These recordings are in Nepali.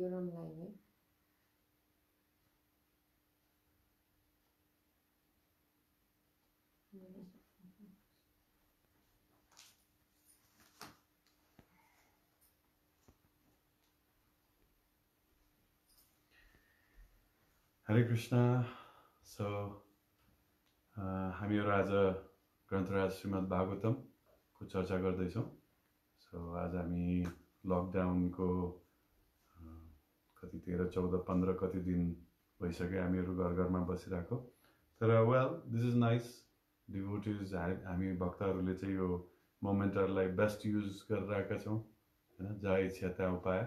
You're on live, eh? Hare Krishna. So, हामीहरू आज ग्रन्थराज श्रीमद् भागवतम को चर्चा गर्दैछौँ. सो आज हामी लकडाउनको कति 13, 14, 15 कति दिन भइसक्यो हामीहरू घर घरमा बसिरहेको. तर वेल दिस इज नाइस. डिभोटिज हामी भक्तहरूले चाहिँ यो मोमेन्टहरूलाई बेस्ट युज गरिरहेका छौँ हैन. जहाँ इच्छा त्यहाँ उपाय.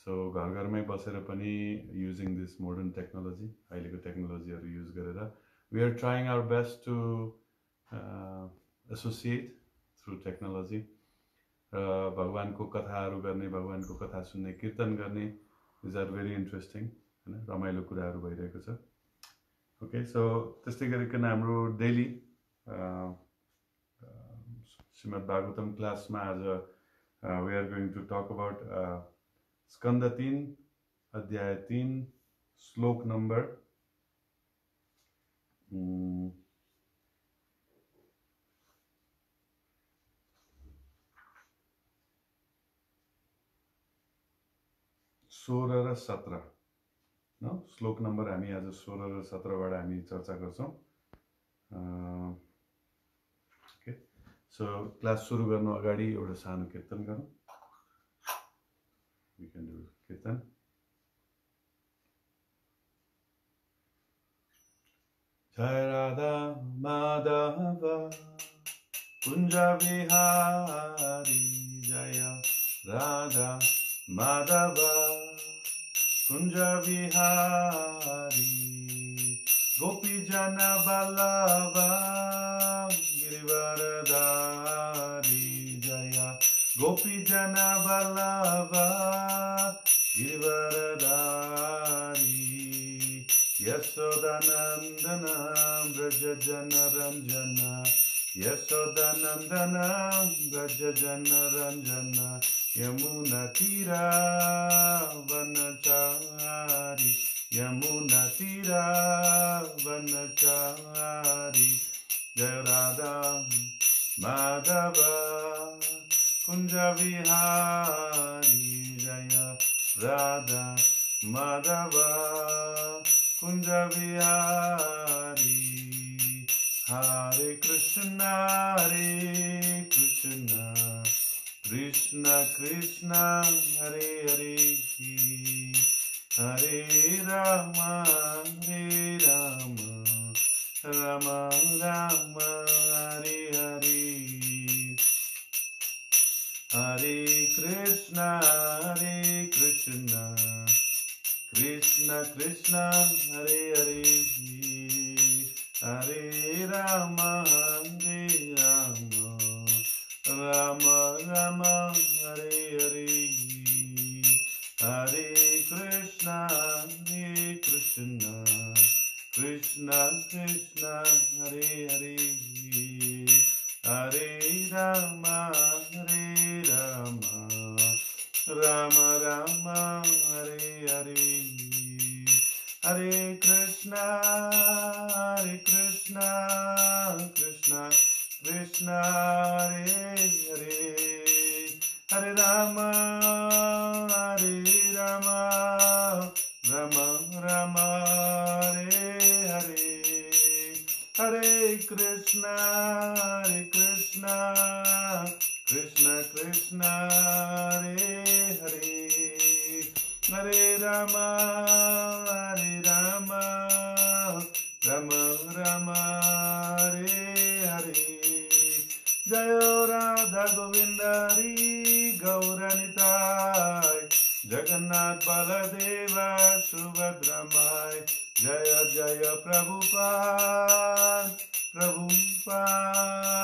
सो घर घरमै बसेर पनि युजिङ दिस मोडर्न टेक्नोलोजी, अहिलेको टेक्नोलोजीहरू युज गरेर we are trying our best to associate through technology. र भगवानको कथाहरू गर्ने, भगवानको कथा सुन्ने, कीर्तन गर्ने, दिज आर भेरी इन्ट्रेस्टिङ हैन. रमाइलो कुराहरू भइरहेको छ. ओके, सो त्यस्तै गरिकन हाम्रो डेली श्रीमद् भागवतम क्लासमा आज we are going to talk about Skandha 3 अध्याय 3 श्लोक नम्बर 16 र 17 न. श्लोक नम्बर हामी आज 16 र 17 बाट हामी चर्चा गर्छौं. ओके, सो क्लास सुरु गर्नु अगाडि एउटा सानो कीर्तन गरौँ. We can do Kirtan. Jai Radha Madhava Kunja Vihari, Jaya Radha Madhava Kunja Vihari, Gopi Jana Vallabha Girivaradari, Jaya Gopi Jana Vallabha Girivaradari, Yasodanandana Braja Jana Ranjana, Yasodanandana Braja Jana Ranjana, Yamuna Tira Vanachari, Yamuna Tira Vanachari, Jaya Radha Madhava Kunja Vihari, Jaya Radha Madhava Kunja Vihari. Hare Krishna, Hare Krishna, Krishna Krishna, Hare Hare, Hare Rama, Hare Rama, Rama Rama, Hare Hare. Hare Krishna, Krishna Krishna, Hare Hare, Hare Rama, Hare Rama, Rama Rama, Hare Hare. Hare Krishna, Krishna Krishna, Hare Hare, Hare Rama, Hare Rama, Rama Rama, Hare Hare. Hare Krishna, Krishna Krishna, Hare Hare, Hare Rama, Rama Rama, Hare Hare. Hare Krishna, Krishna Krishna, Hare Hare, Hare Rama, Rama Rama, Hare Hare. Jayo Radha Govinda Hari Gauranitai, Jagannath Baladeva Subhadramai, Jaya Jaya Prabhupada, Prabhupada,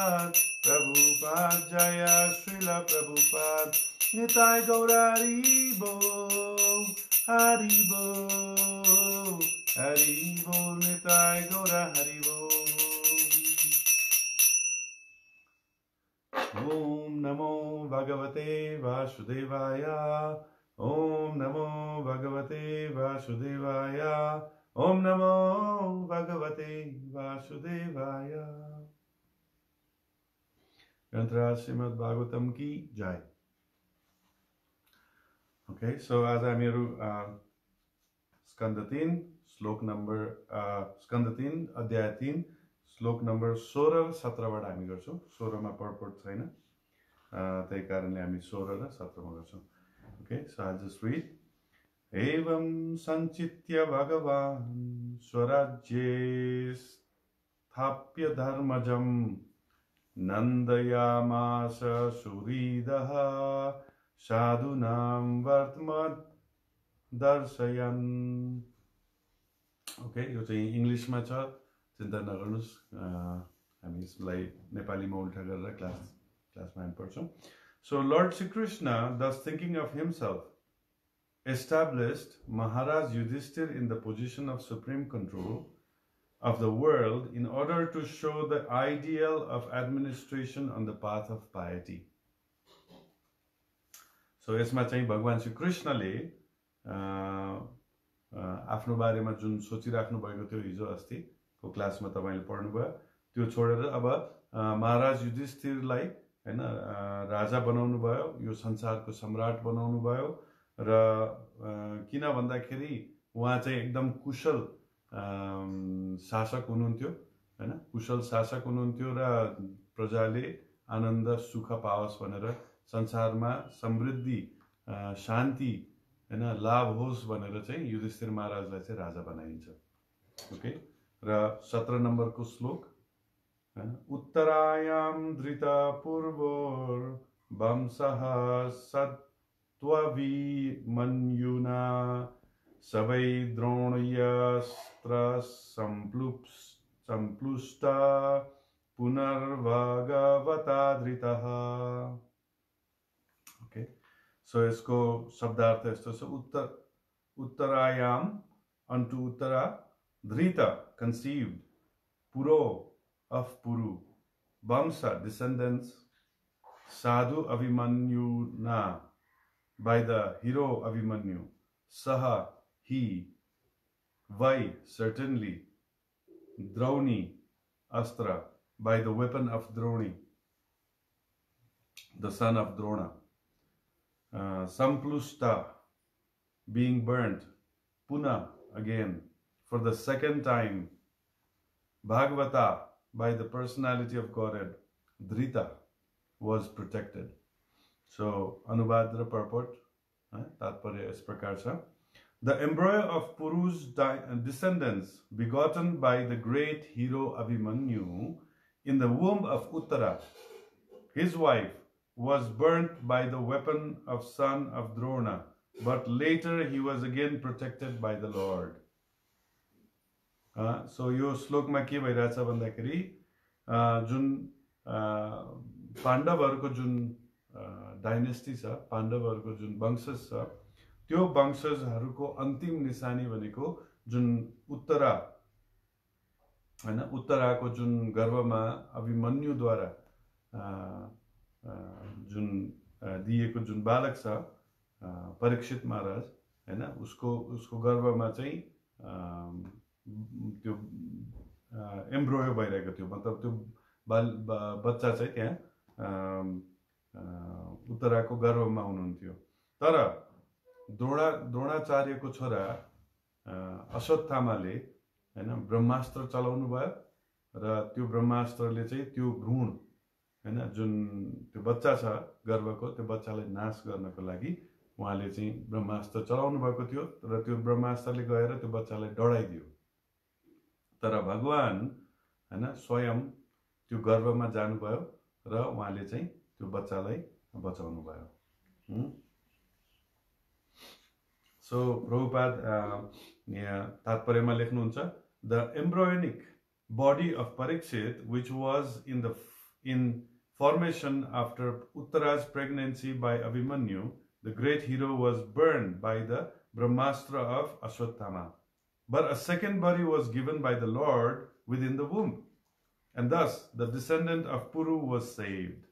Jaya Srila Prabhupada, Nitai Gaura Haribo, Haribo, Haribo, Nitai Gaura Haribo. Om Namo Bhagavate Vasudevaya, Om Namo Bhagavate Vasudevaya. Om Namo Bhagavate Vasudevaya. Grantaraj Srimad Bhagavatam ki jai. Okay, so as हामीहरू स्कन्द 3 श्लोक नम्बर स्कन्द 3 अध्याय 3 श्लोक नम्बर 16 र 17 बाट हामी गर्छौं 16 मा पर्पट छैन त्यही कारणले हामी 16 र 17 मा गर्छौं Okay, so I'll just read. Evam sanchitya bhagavan swarajye sthapya dharmajam nandayamasa suridaha sadhunam vartmad darsayan. Okay, यो चाहिँ इंग्लिशमा छ चिन्ता नगर्नुस् हामी यसलाई नेपालीमा उल्टा गरेर क्लासमा हामी पढ्छौं So Lord Sri Krishna, thus thinking of himself, established Maharaj Yudhishthir in the position of supreme control of the world in order to show the ideal of administration on the path of piety. So यसमा चाहिँ भगवान श्री कृष्णले आफ्नो बारेमा जुन सोचिराख्नु भएको थियो हिजो अस्तिको क्लासमा तपाईले पढ्नुभयो त्यो छोडेर अब महाराज युधिष्ठिरलाई हैन राजा बनाउनु भयो यो संसारको सम्राट बनाउनु भयो र किन भन्दाखेरि उहाँ चाहिँ एकदम कुशल शासक हुनुहुन्थ्यो हैन कुशल शासक हुनुहुन्थ्यो र प्रजाले आनन्द सुख पाओस् भनेर संसारमा समृद्धि शान्ति हैन लाभ होस् भनेर चाहिँ युधिष्ठिर महाराजलाई चाहिँ राजा बनाइन्छ ओके र 17 नम्बरको श्लोक उत्तरायां धृता पूर्वोर वंशः सत्त्वभिमन्युना सवै द्रोणयस्त्र संप्लुष्टा पुनर्भगवता धृतः ओके सो यसको शब्दार्थ यस्तो छ उत्तरायां unto uttara dhrita conceived puro of Puru, Vamsa, descendants, Sadhu Abhimanyuna, by the hero Abhimanyu, Saha, he, Vai, certainly, Drauni, Astra, by the weapon of Droni, the son of Drona, Samplusta, being burnt, Puna, again, for the second time, Bhagavata, by the personality of Godhead, Dhrita, was protected. So, Anubhadra purport, Tatparya is prakar cha. The embryo of Puru's descendants, begotten by the great hero Abhimanyu, in the womb of Uttara, his wife, was burnt by the weapon of son of Drona, but later he was again protected by the Lord. So यो श्लोकमा के भइरहेछ भन्दाखेरि जुन पाण्डवहरुको जुन डाइनेस्टी छ पाण्डवहरुको जुन वंशज छ त्यो वंशजहरुको अन्तिम निशानी भनेको जुन उत्तरा हैन उत्तराको जुन गर्भमा अभिमन्युद्वारा जुन दिएको जुन बालक छ परीक्षित महाराज हैन उसको गर्भमा चाहिँ त्यो एम्ब्रोयो भइरहेको थियो मतलब त्यो बच्चा चाहिँ त्यहाँ उत्तराको गर्भमा हुनुहुन्थ्यो तर द्रोणाचार्यको छोरा अश्वत्थामाले हैन ब्रह्मास्त्र चलाउनु भयो र त्यो ब्रह्मास्त्रले चाहिँ त्यो भ्रूण हैन जुन त्यो बच्चा छ गर्भको त्यो बच्चालाई नाश गर्नको लागि उहाँले चाहिँ ब्रह्मास्त्र चलाउनु भएको थियो र त्यो ब्रह्मास्त्रले गएर त्यो बच्चालाई डढाइदियो तर भगवान हैन स्वयं त्यो गर्भमा जानुभयो र उहाँले चाहिँ त्यो बच्चालाई बचाउनु भयो सो प्रभुपाद यहाँ तात्पर्यमा लेख्नुहुन्छ the एम्ब्रोयनिक body of Parikshit which was in formation after Uttara's pregnancy by Abhimanyu the great hero was burned by the Brahmastra of Ashwatthama but a second body was given by the Lord within the womb and thus the descendant of Puru was saved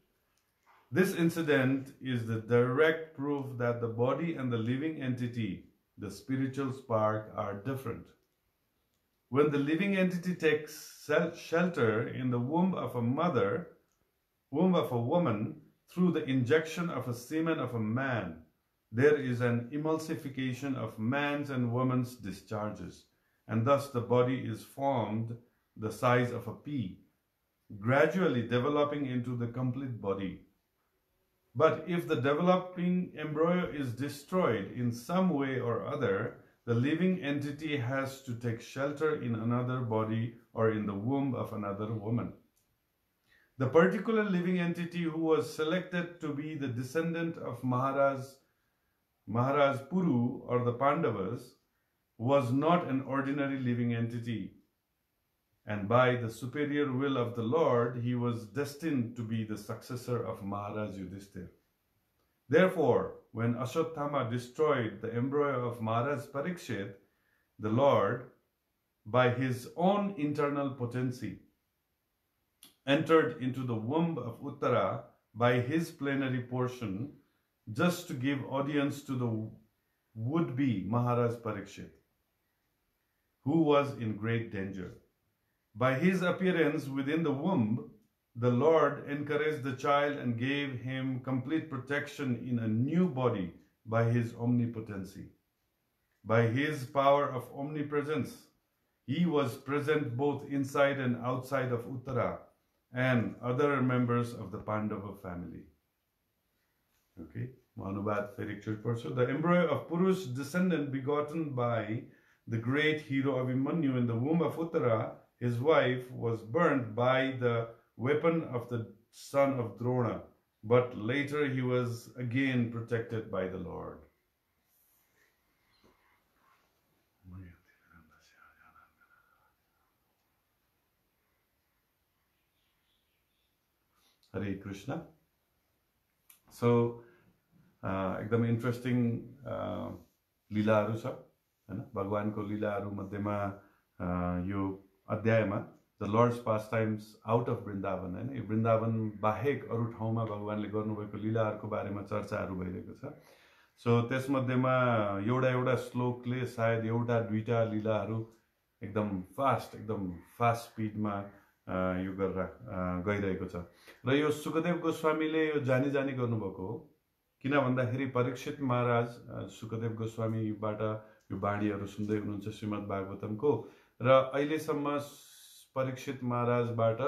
This incident is the direct proof that the body and the living entity, the spiritual spark, are different. When the living entity takes shelter in the womb of a woman, through the injection of a semen of a man, there is an emulsification of man's and woman's discharges, and thus the body is formed the size of a pea, gradually developing into the complete body. But if the developing embryo is destroyed in some way or other, the living entity has to take shelter in another body or in the womb of another woman. The particular living entity who was selected to be the descendant of Maharaj Puru or the Pandavas was not an ordinary living entity, and by the superior will of the Lord, he was destined to be the successor of Maharaj Yudhishthir. Therefore, when Ashwatthama destroyed the embryo of Maharaj Parikshit, the Lord, by his own internal potency, entered into the womb of Uttara by his plenary portion, just to give audience to the would-be Maharaj Parikshit, who was in great danger. By his appearance within the womb, the Lord encouraged the child and gave him complete protection in a new body by his omnipotency. By his power of omnipresence, he was present both inside and outside of Uttara and other members of the Pandava family. Okay, Manubad Ferikchur Parso. The embryo of Puru's descendant begotten by the great hero Abhimanyu in the womb of Uttara, his wife, was burnt by the weapon of the son of Drona, but later he was again protected by the Lord. Hare Krishna. So, एकदम इन्ट्रेस्टिङ लीलाहरू छ हैन भगवानको लीलाहरू मध्येमा यो अध्यायमा the Lord's pastimes out of Vrindavan हैन यो वृन्दावन बाहेक अरू ठाउँमा भगवानले गर्नुभएको लीलाहरूको बारेमा चर्चाहरू भइरहेको छ सो त्यसमध्येमा एउटा श्लोकले सायद एउटा दुईटा लीलाहरू एकदम फास्ट स्पिडमा यो गरेर गइरहेको छ र यो सुखदेव गोस्वामीले यो जानी गर्नुभएको हो किन भन्दाखेरि परीक्षित महाराज सुखदेव गोस्वामीबाट यो बाणीहरू सुन्दै हुनुहुन्छ श्रीमद् भागवतमको र अहिलेसम्म परीक्षित महाराजबाट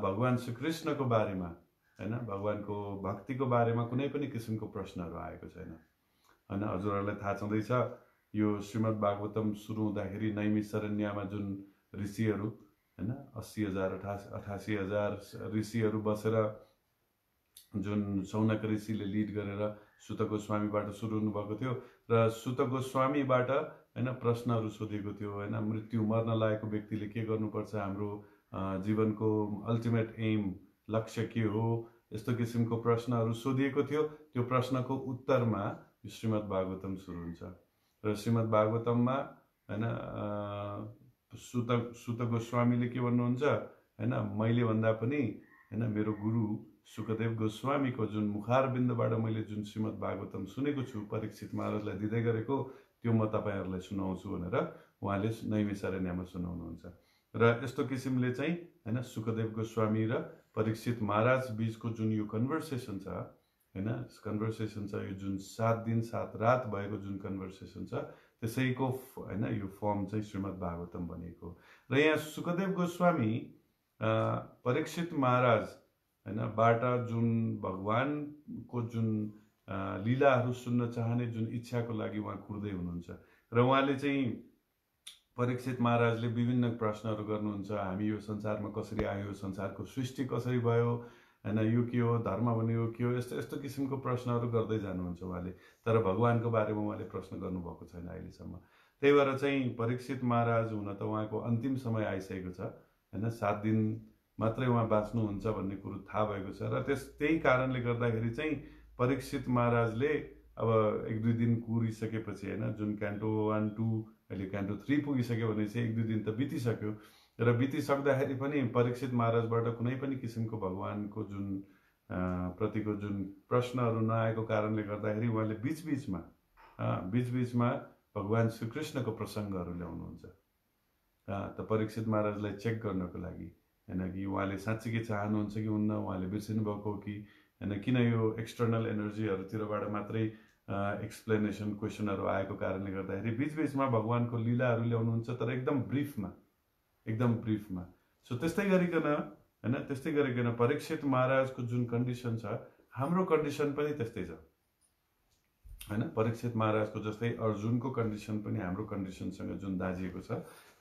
भगवान श्रीकृष्णको बारेमा हैन भगवानको भक्तिको बारेमा कुनै पनि किसिमको प्रश्नहरू आएको छैन हैन हजुरहरूलाई थाहा छँदैछ यो श्रीमद् भागवतम सुरु हुँदाखेरि नैमिषारण्यमा जुन ऋषिहरू हैन 80,000 88,000 ऋषिहरू बसेर जुन सौनक ऋषिले लिड गरेर सुत गोस्वामीबाट सुरु हुनुभएको थियो र सुत गोस्वामीबाट हैन प्रश्नहरू सोधेको थियो हैन मृत्यु मर्न लागेको व्यक्तिले के गर्नुपर्छ हाम्रो जीवनको अल्टिमेट एम लक्ष्य के हो यस्तो किसिमको प्रश्नहरू सोधिएको थियो त्यो प्रश्नको उत्तरमा श्रीमद् भागवतम सुरु हुन्छ र श्रीमद् भागवतममा हैन सुत गोस्वामीले के भन्नुहुन्छ हैन मैले भन्दा पनि हैन मेरो गुरु सुखदेव गोस्वामीको जुन मुखारबिन्दबाट मैले जुन श्रीमद् भागवतम सुनेको छु परीक्षित महाराजलाई दिँदै गरेको त्यो म तपाईहरुलाई सुनाउँछु भनेर उहाँले नैमिषारण्यमा सुनाउनुहुन्छ र यस्तो किसिमले चाहिँ हैन सुखदेव गोस्वामी र परीक्षित महाराज बीचको जुन यो कन्भर्सेसन छ हैन कन्भर्सेसन छ यो जुन 7 दिन 7 रात भएको जुन कन्भर्सेसन छ त्यसैको हैन यो फर्म चाहिँ श्रीमद् भागवतम बनेको र यहाँ सुखदेव गोस्वामी परीक्षित महाराज हैन बाट जुन भगवानको जुन लीलाहरू सुन्न चाहने जुन इच्छाको लागि उहाँ कुर्दै हुनुहुन्छ र उहाँले चाहिँ परीक्षित महाराजले विभिन्न प्रश्नहरू गर्नुहुन्छ हामी यो संसारमा कसरी आयो संसारको सृष्टि कसरी भयो हैन यो के हो धर्म भनेको के हो यस्तो किसिमको प्रश्नहरू गर्दै जानुहुन्छ उहाँले तर भगवानको बारेमा उहाँले प्रश्न गर्नुभएको छैन अहिलेसम्म त्यही भएर चाहिँ परीक्षित महाराज हुन त उहाँको अन्तिम समय आइसकेको छ हैन 7 दिन मात्रै उहाँ बाँच्नुहुन्छ भन्ने कुरो थाहा भएको छ र त्यही कारणले गर्दाखेरि चाहिँ परीक्षित महाराजले अब 1-2 दिन कुरिसकेपछि हैन जुन क्यान्टो 1 2 अहिले क्यान्टो 3 पुगिसक्यो भने चाहिँ 1-2 दिन त बितिसक्यो र बितिसक्दाखेरि पनि परीक्षित महाराजबाट कुनै पनि किसिमको भगवानको जुन प्रतिको जुन प्रश्नहरू नआएको कारणले गर्दाखेरि उहाँले बिचबिचमा भगवान श्रीकृष्णको प्रसङ्गहरू ल्याउनुहुन्छ त परीक्षित महाराजलाई चेक गर्नको लागि हैन कि उहाँले साँच्चीकै चाहनुहुन्छ कि हुन्न, उहाँले बिर्सिनु भएको हो कि हैन, किन यो एक्सटर्नल एनर्जीहरूतिरबाट मात्रै एक्सप्लेनेसन क्वेसनहरू आएको कारणले गर्दाखेरि बिचबिचमा भगवानको लीलाहरू ल्याउनुहुन्छ, तर एकदम ब्रिफमा। सो त्यस्तै गरिकन परीक्षित महाराजको जुन कन्डिसन छ, हाम्रो कन्डिसन पनि त्यस्तै छ हैन। परीक्षित महाराजको जस्तै अर्जुनको कन्डिसन पनि हाम्रो कन्डिसनसँग जुन दाजिएको छ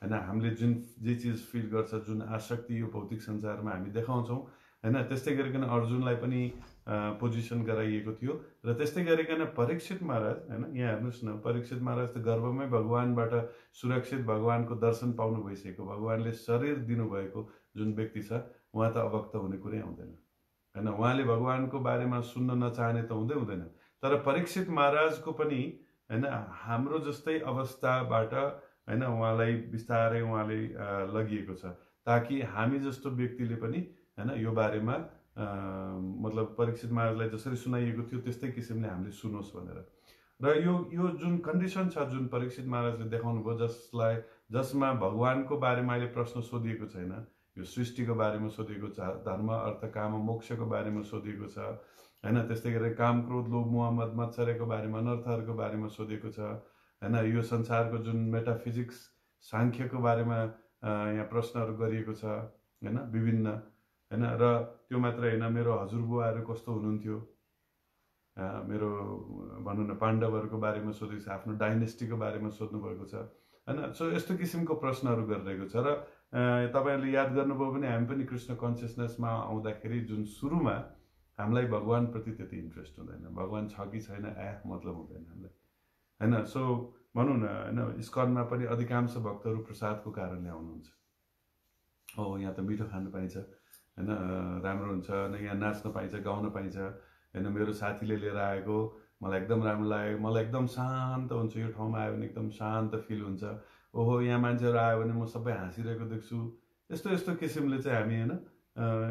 हैन। हामीले जे चिज फिल गर्छ, जुन आसक्ति यो भौतिक संसारमा हामी देखाउँछौँ हैन, त्यस्तै गरिकन अर्जुनलाई पनि पोजिसन गराइएको थियो। र त्यस्तै गरिकन परीक्षित महाराज हैन, यहाँ हेर्नुहोस् न, परीक्षित महाराज त गर्भमै भगवानबाट सुरक्षित भगवानको दर्शन पाउनु भइसकेको, भगवानले शरीर दिनुभएको जुन व्यक्ति छ, उहाँ त अवक्त हुने कुरै आउँदैन हैन। उहाँले भगवानको बारेमा सुन्न नचाहने त हुँदैन। तर परीक्षित महाराजको पनि हैन हाम्रो जस्तै अवस्थाबाट हैन उहाँलाई बिस्तारै उहाँले लगिएको छ, ताकि हामी जस्तो व्यक्तिले पनि हैन यो बारेमा मतलब परीक्षित महाराजलाई जसरी सुनाइएको थियो त्यस्तै किसिमले हामीले सुनोस् भनेर। र यो जुन कन्डिसन छ, जुन परीक्षित महाराजले देखाउनु भयो, जसमा भगवानको बारेमा अहिले प्रश्न सोधिएको छैन, यो सृष्टिको बारेमा सोधिएको छ, धर्म अर्थ काम मोक्षको बारेमा सोधिएको छ हैन। त्यस्तै गरेर काम क्रोध लोभ मोह मद मत्सर्यको बारेमा, अनर्थहरूको बारेमा सोधिएको छ हैन। यो संसारको जुन मेटाफिजिक्स साङ्ख्यको बारेमा यहाँ प्रश्नहरू गरिएको छ हैन, विभिन्न हैन। र त्यो मात्र होइन, मेरो हजुरबुवाहरू कस्तो हुनुहुन्थ्यो, मेरो भनौँ न पाण्डवहरूको बारेमा सोधेको छ, आफ्नो डाइनेस्टीको बारेमा सोध्नु भएको छ हैन। सो यस्तो किसिमको प्रश्नहरू गरिरहेको छ। र तपाईँहरूले याद गर्नुभयो भने हामी पनि कृष्ण कन्सियसनेसमा आउँदाखेरि जुन सुरुमा हामीलाई भगवानप्रति त्यति इन्ट्रेस्ट हुँदैन, भगवान छ कि छैन मतलब हुँदैन हामीलाई हैन। सो भनौँ न हैन, इस्कनमा पनि अधिकांश भक्तहरू प्रसादको कारणले आउनुहुन्छ। हो, यहाँ त मिठो खानु पाइन्छ हैन, राम्रो हुन्छ न, यहाँ नाच्न पाइन्छ, गाउन पाइन्छ हैन। मेरो साथीले लिएर आएको, मलाई एकदम राम्रो लाग्यो, मलाई एकदम शान्त हुन्छ, यो ठाउँमा आयो भने एकदम शान्त फिल हुन्छ। ओहो, यहाँ मान्छेहरू आयो भने म सबै हाँसिरहेको देख्छु। यस्तो किसिमले चाहिँ हामी हैन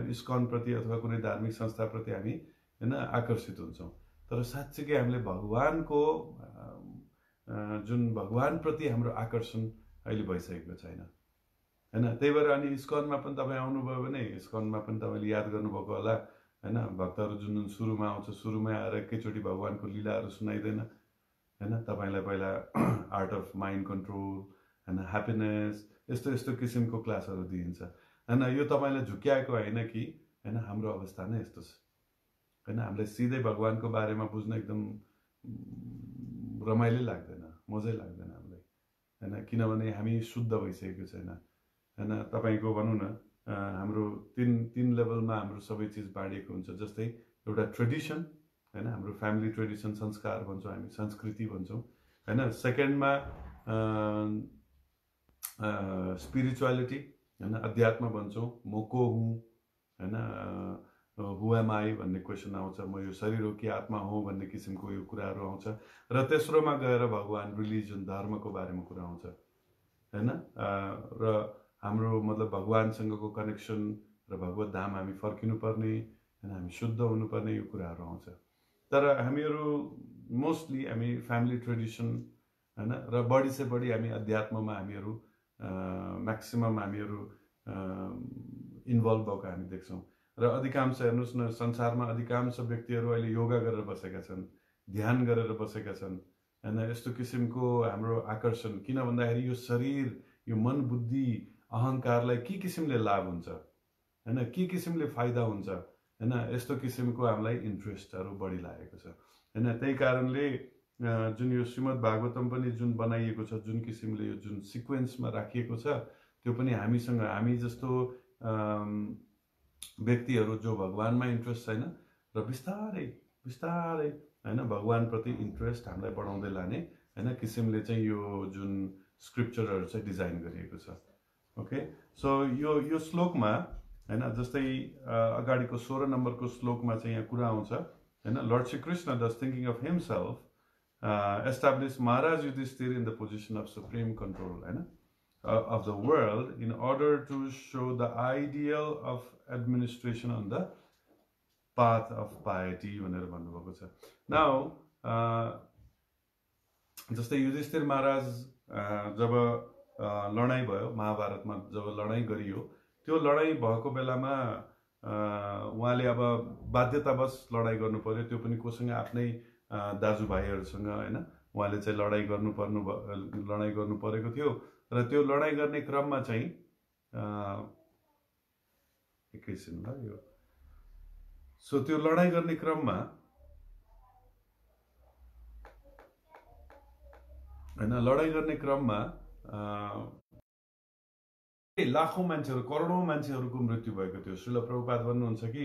इस्कनप्रति अथवा कुनै धार्मिक संस्थाप्रति हामी हैन आकर्षित हुन्छौँ। तर साँच्चीकै हामीले भगवानको जुन भगवानप्रति हाम्रो आकर्षण अहिले भइसकेको छैन हैन। त्यही भएर अनि इस्कनमा पनि तपाईँ आउनुभयो भने, इस्कनमा पनि तपाईँले याद गर्नुभएको होला हैन, भक्तहरू जुन सुरुमा आउँछ, सुरुमै आएर एकैचोटि भगवानको लीलाहरू सुनाइदैन हैन। तपाईँलाई पहिला आर्ट अफ माइन्ड कन्ट्रोल हैन, ह्याप्पिनेस, यस्तो किसिमको क्लासहरू दिइन्छ हैन। यो तपाईँलाई झुक्याएको होइन कि हैन, हाम्रो अवस्था नै यस्तो छ हैन। हामीलाई सिधै भगवानको बारेमा बुझ्न एकदम रमाइलो लाग्दैन, मजै लाग्दैन हामीलाई हैन, किनभने हामी शुद्ध भइसकेको छैन हैन। तपाईँको भनौँ न हाम्रो तीन लेभलमा हाम्रो सबै चिज बाँडिएको हुन्छ। जस्तै एउटा ट्रेडिसन हैन, हाम्रो फ्यामिली ट्रेडिसन, संस्कार भन्छौँ हामी, संस्कृति भन्छौँ हैन। सेकेन्डमा स्पिरिचुअलिटी हैन, अध्यात्म भन्छौँ, म को हुँ हैन, हु एम आई भन्ने क्वेसन आउँछ, म यो शरीर हो कि आत्मा हो भन्ने किसिमको यो कुराहरू आउँछ। र तेस्रोमा गएर भगवान, रिलिजन, धर्मको बारेमा कुरा आउँछ हैन। र हाम्रो मतलब भगवानसँगको कनेक्सन र भगवत धाम हामी फर्किनुपर्ने हैन, हामी शुद्ध हुनुपर्ने, यो कुराहरू आउँछ। तर हामीहरू मोस्टली हामी फ्यामिली ट्रेडिसन हैन र बढी से बढी हामी अध्यात्ममा हामीहरू म्याक्सिमम हामीहरू इन्भल्भ भएको हामी देख्छौँ। र अधिकांश हेर्नुहोस् न, संसारमा अधिकांश व्यक्तिहरू अहिले योगा गरेर बसेका छन्, ध्यान गरेर बसेका छन् हैन। यस्तो किसिमको हाम्रो आकर्षण किन भन्दाखेरि यो शरीर, यो मन बुद्धि अहङ्कारलाई के किसिमले लाभ हुन्छ हैन, के किसिमले फाइदा हुन्छ हैन, यस्तो किसिमको हामीलाई इन्ट्रेस्टहरू बढी लागेको छ हैन। त्यही कारणले जुन यो श्रीमद् भागवतम पनि जुन बनाइएको छ, जुन किसिमले यो जुन सिक्वेन्समा राखिएको छ, त्यो पनि हामीसँग, हामी जस्तो व्यक्तिहरू जो भगवानमा इन्ट्रेस्ट छैन र बिस्तारै हैन भगवानप्रति इन्ट्रेस्ट हामीलाई बढाउँदै लाने हैन किसिमले चाहिँ यो जुन स्क्रिप्चरहरू चाहिँ डिजाइन गरिएको छ। ओके, सो यो श्लोकमा हैन, जस्तै अगाडिको 16 नम्बरको श्लोकमा चाहिँ यहाँ कुरा आउँछ हैन। लर्ड श्री कृष्ण दस thinking of himself establish Maharaj Yudhishthira in the position of supreme control हैन of the world in order to show the ideal of administration on the path of piety भनेर भन्नुभएको छ। नाउ जस्तै युधिष्ठिर महाराज जब लडाइँ भयो महाभारतमा, जब लडाइँ गरियो, त्यो लडाइँ भएको बेलामा उहाँले अब बाध्यतावश लडाइँ गर्नु पर्यो, त्यो पनि कोसँग आफ्नै दाजुभाइहरूसँग होइन। उहाँले चाहिँ लडाइँ गर्नु परेको थियो र त्यो लडाइँ गर्ने क्रममा चाहिँ एकैछिन ल यो सो त्यो लडाइँ गर्ने क्रममा होइन, लडाइँ गर्ने क्रममा लाखौं मान्छेहरू, करोडौं मान्छेहरूको मृत्यु भएको थियो। श्रील प्रभुपाद भन्नुहुन्छ कि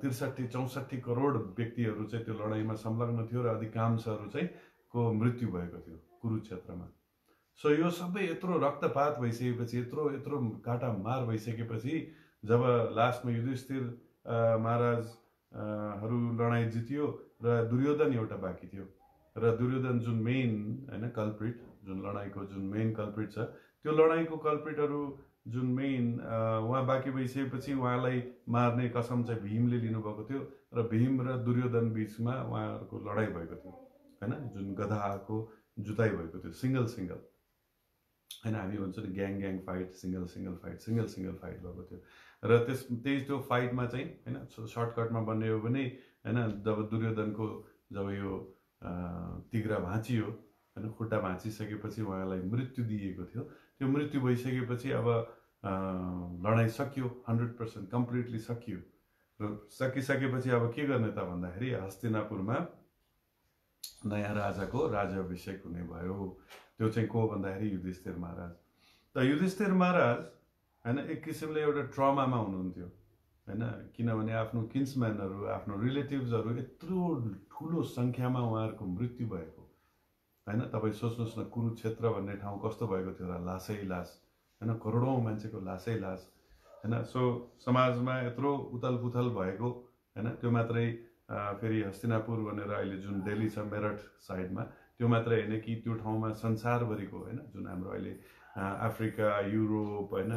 63-64 करोड व्यक्तिहरू चाहिँ त्यो लडाइँमा संलग्न थियो र अधिकांशहरू चाहिँ को मृत्यु भएको थियो कुरुक्षेत्रमा। सो यो सबै यत्रो रक्तपात भइसकेपछि, यत्रो काटामार भइसकेपछि जब लास्टमा युधिष्ठिर महाराजहरू लडाइँ जित्यो र दुर्योधन एउटा बाँकी थियो, र दुर्योधन जुन मेन होइन कल्प्रिट, जुन लडाइँको जुन मेन कल्प्रिट छ, त्यो लडाइँको कल्प्रिटहरू जुन मेन उहाँ बाँकी भइसकेपछि उहाँलाई मार्ने कसम चाहिँ भीमले लिनुभएको थियो र भीम र दुर्योधन बिचमा उहाँहरूको लडाइँ भएको थियो होइन, जुन गधाको जुताइ भएको थियो, सिङ्गल होइन। हामी भन्छ नि ग्याङ फाइट, सिङ्गल फाइट भएको थियो। र त्यही त्यो फाइटमा चाहिँ होइन, सर्टकटमा भन्ने हो भने होइन, जब दुर्योधनको जब यो तिग्रा भाँचियो होइन, खुट्टा भाँचिसकेपछि उहाँलाई मृत्यु दिएको थियो। त्यो मृत्यु भइसकेपछि अब लडाइँ सकियो, 100% कम्प्लिटली सकियो। र सकिसकेपछि अब के गर्ने त भन्दाखेरि हस्तिनापुरमा नयाँ राजाको राज्याभिषेक हुने भयो। त्यो चाहिँ को भन्दाखेरि युधिष्ठिर महाराज। त युधिष्ठिर महाराज होइन एक किसिमले एउटा ट्रमामा हुनुहुन्थ्यो होइन, किनभने आफ्नो किन्सम्यानहरू, आफ्नो रिलेटिभ्सहरू यत्रो ठुलो सङ्ख्यामा उहाँहरूको मृत्यु भएको होइन। तपाईँ सोच्नुहोस् न, कुरुक्षेत्र भन्ने ठाउँ कस्तो भएको थियो र लासै लास होइन, करोडौँ मान्छेको लासै लास होइन। सो समाजमा यत्रो उथल पुथल भएको होइन। त्यो मात्रै फेरि हस्तिनापुर भनेर अहिले जुन दिल्ली छ मेरठ साइडमा, त्यो मात्रै होइन कि त्यो ठाउँमा संसारभरिको होइन, जुन हाम्रो अहिले अफ्रिका, युरोप होइन,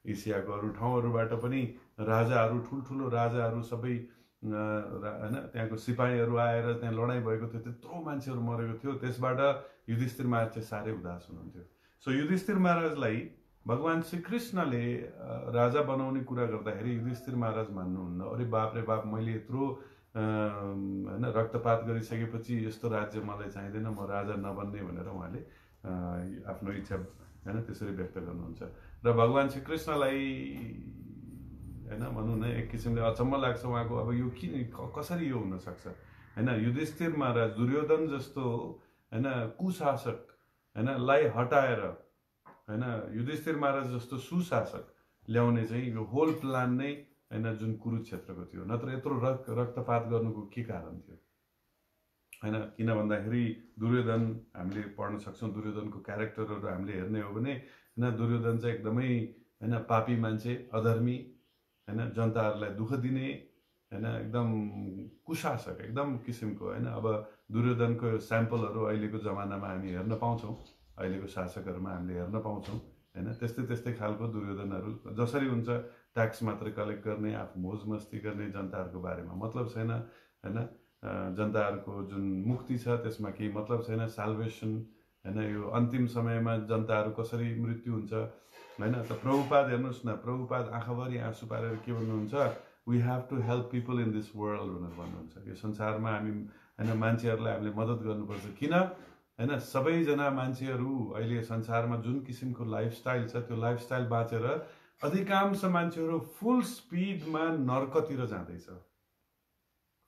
एसियाको अरू ठाउँहरूबाट पनि राजाहरू, ठुल्ठुलो राजाहरू सबै होइन, त्यहाँको सिपाहीहरू आएर त्यहाँ लडाइँ भएको थियो, त्यत्रो मान्छेहरू मरेको थियो। त्यसबाट युधिष्ठिर महाराज चाहिँ साह्रै उदास हुनुहुन्थ्यो। सो युधिष्ठिर महाराजलाई भगवान् श्रीकृष्णले राजा बनाउने कुरा गर्दाखेरि युधिष्ठिर महाराज मान्नुहुन्न। अरे बाप रे बाप, मैले यत्रो होइन रक्तपात गरिसकेपछि यस्तो राज्य मलाई चाहिँदैन, म राजा नबन्ने भनेर उहाँले आफ्नो इच्छा होइन त्यसरी व्यक्त गर्नुहुन्छ। र भगवान् श्रीकृष्णलाई होइन भनौँ न एक किसिमले अचम्म लाग्छ उहाँको, अब यो किन कसरी यो हुनसक्छ होइन। युधिष्ठिर महाराज दुर्योधन जस्तो होइन कुशासक होइन लाई हटाएर होइन युधिष्ठिर महाराज जस्तो सुशासक ल्याउने चाहिँ यो होल प्लान नै होइन जुन कुरुक्षेत्रको थियो। नत्र यत्रो रक्तपात गर्नुको के कारण थियो होइन। किन भन्दाखेरि दुर्योधन हामीले पढ्न सक्छौँ, दुर्योधनको क्यारेक्टरहरू हामीले हेर्ने हो भने होइन, दुर्योधन चाहिँ एकदमै होइन पापी मान्छे, अधर्मी होइन, जनताहरूलाई दुःख दिने होइन, एकदम कुशासक एकदम किसिमको होइन। अब दुर्योधनको स्याम्पलहरू अहिलेको जमानामा हामी हेर्न पाउँछौँ, अहिलेको शासकहरूमा हामीले हेर्न पाउँछौँ होइन। त्यस्तै खालको दुर्योधनहरू जसरी हुन्छ, ट्याक्स मात्रै कलेक्ट गर्ने, आफू मोज मस्ती गर्ने, जनताहरूको बारेमा मतलब छैन होइन। जनताहरूको जुन मुक्ति छ त्यसमा केही मतलब छैन, साल्भेसन होइन, यो अन्तिम समयमा जनताहरू कसरी मृत्यु हुन्छ होइन। त प्रभुपाद हेर्नुहोस् न, प्रभुपाद आँखाभरि आँसु पारेर के भन्नुहुन्छ, we have to help people in this world भनेर भन्नुहुन्छ। यो संसारमा हामी होइन मान्छेहरूलाई हामीले मद्दत गर्नुपर्छ। किन होइन, सबैजना मान्छेहरू अहिले संसारमा जुन किसिमको लाइफस्टाइल छ त्यो लाइफस्टाइल बाँचेर अधिकांश मान्छेहरू फुल स्पिडमा नर्कतिर जाँदैछ,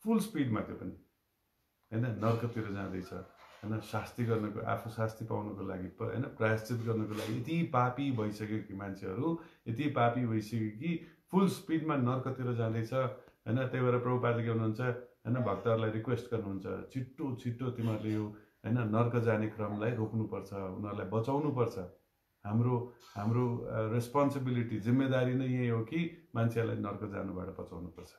फुल स्पिडमा त्यो पनि होइन नर्कतिर जाँदैछ होइन। शास्ति गर्नको, आफू शास्ति पाउनको लागि होइन, प्रायश्चित गर्नको लागि यति पापी भइसक्यो कि मान्छेहरू, यति पापी भइसक्यो कि फुल स्पिडमा नर्कतिर जाँदैछ होइन। त्यही भएर प्रभुपादले के भन्नुहुन्छ होइन, भक्तहरूलाई रिक्वेस्ट गर्नुहुन्छ, छिट्टो तिमीहरूले यो होइन नर्क जाने क्रमलाई रोक्नुपर्छ, उनीहरूलाई बचाउनुपर्छ। हाम्रो रेस्पोन्सिबिलिटी, जिम्मेदारी नै यही हो कि मान्छेहरूलाई नर्क जानुबाट बचाउनुपर्छ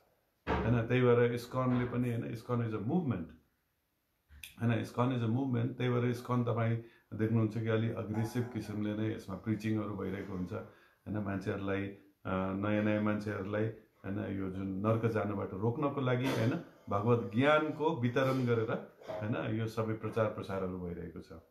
होइन। त्यही भएर इस्कनले पनि होइन, इस्कन इज अ मुभमेन्ट होइन, इस्कन इज अ मुभमेन्ट। त्यही भएर इस्कन तपाईँ देख्नुहुन्छ कि अलि अग्रेसिभ किसिमले नै यसमा प्रिचिङहरू भइरहेको हुन्छ होइन। मान्छेहरूलाई नयाँ मान्छेहरूलाई हैन यो जुन नर्क जानुबाट रोक्नको लागि हैन भगवत ज्ञानको वितरण गरेर हैन यो सबै प्रचार प्रसारहरू भइरहेको छ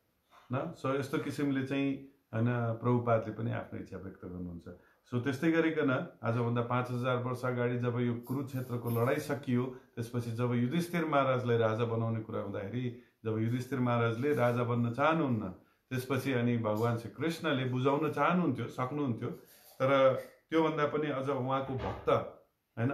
न। सो यस्तो किसिमले चाहिँ हैन प्रभुपादले पनि आफ्नो इच्छा व्यक्त गर्नुहुन्छ। सो त्यस्तै गरिकन आजभन्दा 5000 वर्ष अगाडि जब यो कुरुक्षेत्रको लडाइँ सकियो, त्यसपछि जब युधिष्ठिर महाराजलाई राजा बनाउने कुरा हुँदाखेरि जब युधिष्ठिर महाराजले राजा बन्न चाहनुहुन्न, त्यसपछि अनि भगवान श्री कृष्णले बुझाउन चाहनुहुन्थ्यो, सक्नुहुन्थ्यो, तर त्योभन्दा पनि अझ उहाँको भक्त हैन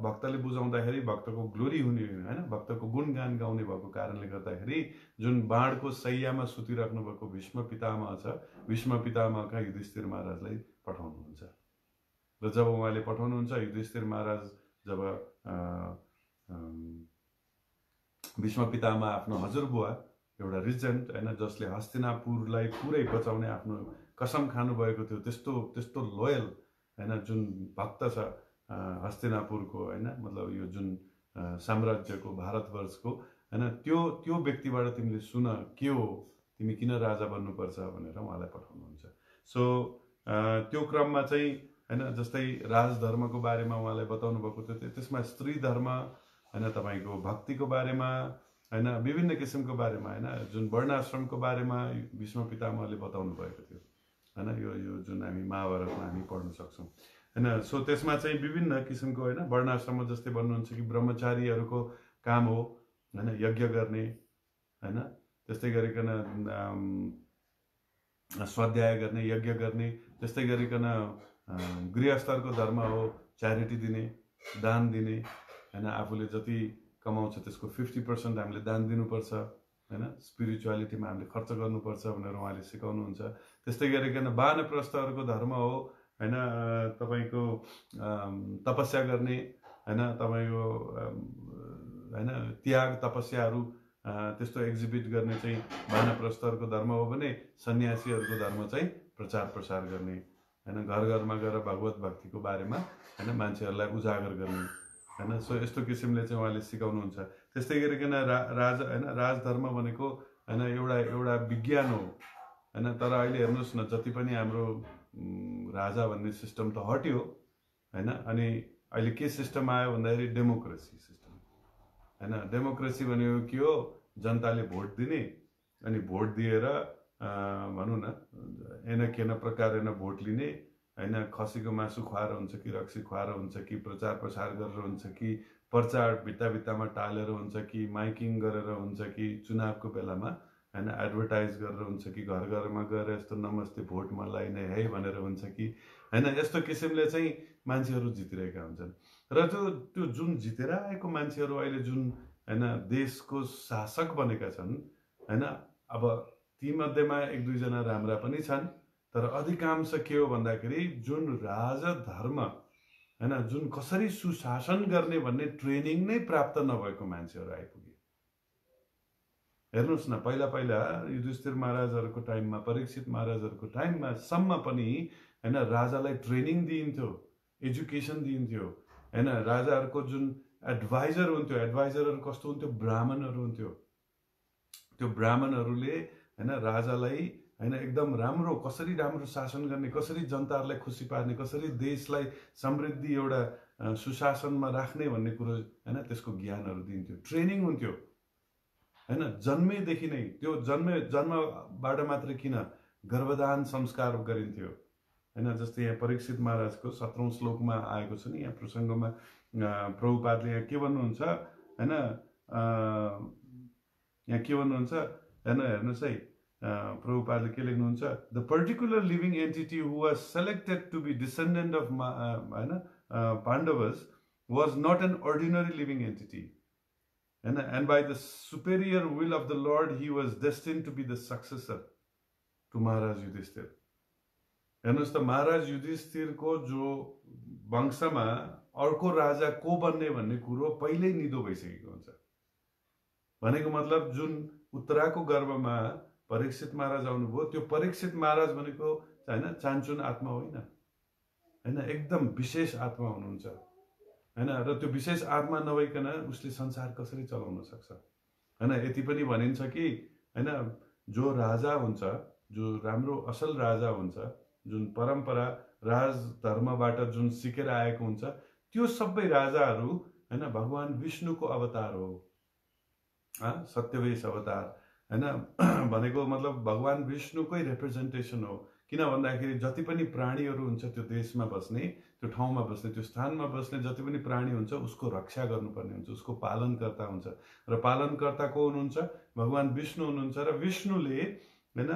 भक्तले बुझाउँदाखेरि भक्तको ग्लोरी हुने हैन भक्तको गुणगान गाउने भएको कारणले गर्दाखेरि जुन बाणको सैयामा सुतिराख्नु भएको भीष्म पितामह छ, भीष्म पितामहका युधिष्ठिर महाराजलाई पठाउनुहुन्छ। र जब उहाँले पठाउनुहुन्छ, युधिष्ठिर महाराज जब भीष्म पितामह आफ्नो हजुरबुवा एउटा रिजेन्ट हैन जसले हस्तिनापुरलाई पुरै बचाउने आफ्नो कसम खानुभएको थियो, त्यस्तो लोयल हैन जुन भक्त छ हस्तिनापुरको हैन मतलब यो जुन साम्राज्यको भारतवर्षको हैन त्यो व्यक्तिबाट तिमीले सुन के हो, तिमी किन राजा बन्नुपर्छ भनेर उहाँलाई पठाउनुहुन्छ। सो त्यो क्रममा चाहिँ हैन जस्तै राजधर्मको बारेमा उहाँलाई बताउनु भएको थियो, त्यसमा स्त्री धर्म हैन तपाईको भक्तिको बारेमा हैन विभिन्न किसिमको बारेमा हैन जुन वर्णाश्रमको बारेमा भीष्म पितामहले बताउनु भएको थियो हैन यो जुन हामी महाभारतमा हामी पढ्न सक्छौं हैन। सो त्यसमा चाहिँ विभिन्न किसिमको हैन वर्णाश्रममा जस्तै भन्नुहुन्छ कि ब्रह्मचारीहरूको काम हो हैन यज्ञ गर्ने हैन, त्यस्तै गरिकन स्वाध्याय गर्ने, यज्ञ गर्ने, त्यस्तै गरिकन गृहस्थको धर्म हो च्यारिटी दिने, दान दिने हैन, आफूले जति कमाउँछ त्यसको 50% हामीले दान दिनुपर्छ हैन, स्पिरिचुअलिटीमा हामीले खर्च गर्नुपर्छ भनेर उहाँले सिकाउनुहुन्छ। त्यस्तै गरिकन वानप्रस्थहरूको धर्म हो हैन तपाईको तपस्या गर्ने हैन, तपाईको हैन त्याग तपस्याहरू त्यस्तो एक्जिबिट गर्ने चाहिँ वानप्रस्थहरूको धर्म हो भने सन्यासीहरूको धर्म चाहिँ प्रचार प्रसार गर्ने हैन, घर घरमा गएर भगवत भक्तिको बारेमा हैन मान्छेहरूलाई उजागर गर्ने हैन। सो यस्तो किसिमले चाहिँ उहाँले सिकाउनुहुन्छ। त्यस्तै गरिकन राजधर्म भनेको हैन एउटा विज्ञान हो हैन, तर अहिले हेर्नुहोस् न जति पनि हाम्रो राजा भन्ने सिस्टम त हट्यो हैन, अनि अहिले के सिस्टम आयो भन्दाखेरि डेमोक्रेसी सिस्टम हैन। डेमोक्रेसी भनेको के हो, जनताले भोट दिने अनि भोट दिएर भनौँ न एन प्रकार भोट लिने हैन, खसीको मासु खुवाएर हुन्छ कि रक्सी खुवाएर हुन्छ कि प्रचार प्रसार गरेर हुन्छ कि पर्चा भित्ता भित्तामा टालेर हुन्छ कि माइकिङ गरेर हुन्छ कि चुनावको बेलामा हैन एडभर्टाइज गरेर हुन्छ कि घर घरमा गएर यस्तो नमस्ते भोट मलाई नै है भनेर हुन्छ कि हैन, यस्तो किसिमले चाहिँ मान्छेहरू जितिरहेका हुन्छन्। र त्यो जुन जितेर आएको मान्छेहरू अहिले जुन हैन देशको शासक बनेका छन् हैन, अब ती मध्येमा एक दुईजना राम्रा पनि छन्, तर अधिकांश के हो भन्दाखेरि जुन राजधर्म हैन जुन कसरी सुशासन गर्ने भन्ने ट्रेनिङ नै प्राप्त नभएको मान्छेहरू आइपुगे। हेर्नुहोस् न पहिला युधिष्ठिर महाराजहरूको टाइममा, परीक्षित महाराजहरूको टाइममा सम्म पनि हैन राजालाई ट्रेनिङ दिइन्थ्यो, एजुकेसन दिइन्थ्यो हैन। राजाहरूको जुन एडभाइजर हुन्थ्यो, एडभाइजरहरू कस्तो हुन्थ्यो, ब्राह्मणहरू हुन्थ्यो। त्यो ब्राह्मणहरूले हैन राजालाई हैन एकदम राम्रो कसरी राम्रो शासन गर्ने, कसरी जनताहरूलाई खुसी पार्ने, कसरी देशलाई समृद्धि एउटा सुशासनमा राख्ने भन्ने कुरो हैन त्यसको ज्ञानहरू दिन्थ्यो, ट्रेनिङ हुन्थ्यो हैन। जन्मेदेखि नै त्यो जन्मबाट मात्र किन गर्भदान संस्कार गरिन्थ्यो हैन। जस्तै यहाँ परीक्षित महाराजको 17औं श्लोकमा आएको छ नि, यहाँ प्रसङ्गमा प्रभुपादले यहाँ के भन्नुहुन्छ हैन, यहाँ के भन्नुहुन्छ हैन हेर्नुहोस् है, प्रभुपादले के लेख्नुहुन्छ, the particular living entity who was selected to be descendant of हैन Pandavas was not an ordinary living entity हैन, and by the superior will of the Lord he was destined to be the successor to Maharaj Yudhishthir. हेर्नुहोस् त महाराज युधिष्ठिरको जो वंशमा अर्को राजा को बन्ने भन्ने कुरो पहिल्यै निदो भइसकेको हुन्छ। भनेको मतलब जुन उत्तराको गर्भमा परीक्षित महाराज आउनुभयो, त्यो परीक्षित महाराज भनेको हैन चान्चुन आत्मा होइन हैन, एकदम विशेष आत्मा हुनुहुन्छ हैन। र त्यो विशेष आत्मा नभइकन उसले संसार कसरी चलाउन सक्छ हैन। यति पनि भनिन्छ कि हैन जो राजा हुन्छ, जो राम्रो असल राजा हुन्छ, जुन परम्परा राजधर्मबाट जुन सिकेर आएको हुन्छ, त्यो सबै राजाहरू हैन भगवान विष्णुको अवतार हो, सत्यवेश अवतार हैन भनेको मतलब भगवान विष्णुकै रिप्रेजेन्टेसन हो। किन भन्दाखेरि जति पनि प्राणीहरू हुन्छ त्यो देशमा बस्ने, त्यो ठाउँमा बस्ने, त्यो स्थानमा बस्ने जति पनि प्राणी हुन्छ उसको रक्षा गर्नुपर्ने हुन्छ, उसको पालनकर्ता हुन्छ। र पालनकर्ता को हुनुहुन्छ? भगवान विष्णु हुनुहुन्छ। र विष्णुले हैन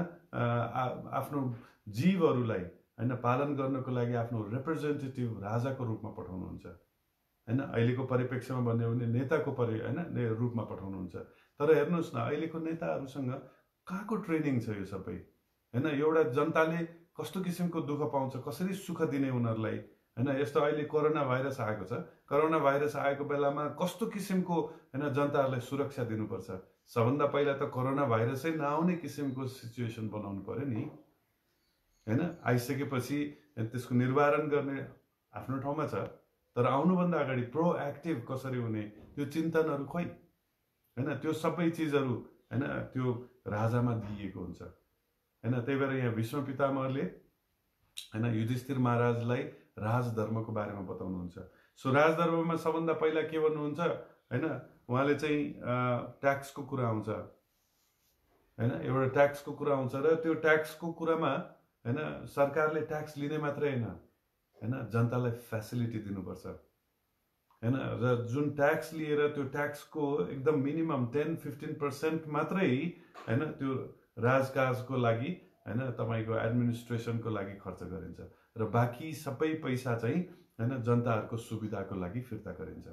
आफ्नो जीवहरूलाई हैन पालन गर्नको लागि आफ्नो रिप्रेजेन्टेटिभ राजाको रूपमा पठाउनुहुन्छ हैन। अहिलेको परिप्रेक्ष्यमा भन्यो भने नेताको रूपमा पठाउनुहुन्छ। तर हेर्नुहोस् न अहिलेको नेताहरूसँग कहाँको ट्रेनिङ छ यो सबै हैन। एउटा जनताले कस्तो किसिमको दुःख पाउँछ, कसरी सुख दिने उनीहरूलाई हैन। यस्तो अहिले कोरोना भाइरस आएको छ, कोरोना भाइरस आएको बेलामा कस्तो किसिमको हैन जनताहरूलाई सुरक्षा दिनुपर्छ। सबभन्दा पहिला त कोरोना भाइरसै नआउने किसिमको सिचुएसन बनाउनु पर्यो नि हैन। आइसकेपछि त्यसको निवारण गर्ने आफ्नो ठाउँमा छ, तर आउनुभन्दा अगाडि प्रोएक्टिभ कसरी हुने त्यो चिन्तनहरू खोइ हैन। त्यो सबै चिजहरू हैन त्यो राजामा दिइएको हुन्छ हैन। त्यही भएर यहाँ भीष्म पितामहले हैन युधिष्ठिर महाराजलाई राजधर्मको बारेमा बताउनुहुन्छ। सो राजधर्ममा सबभन्दा पहिला के भन्नुहुन्छ हैन, उहाँले चाहिँ ट्याक्सको कुरा आउँछ हैन। एउटा ट्याक्सको कुरा आउँछ र त्यो ट्याक्सको कुरामा हैन सरकारले ट्याक्स लिने मात्रै हैन जनतालाई फेसिलिटी दिनुपर्छ हैन। र जुन ट्याक्स लिएर त्यो ट्याक्सको एकदम मिनिमम 10-15% मात्रै हैन त्यो राजकाजको लागि हैन तपाईको एडमिनिस्ट्रेसनको लागि खर्च गरिन्छ र बाँकी सबै पैसा चाहिँ हैन जनताहरूको सुविधाको लागि फिर्ता गरिन्छ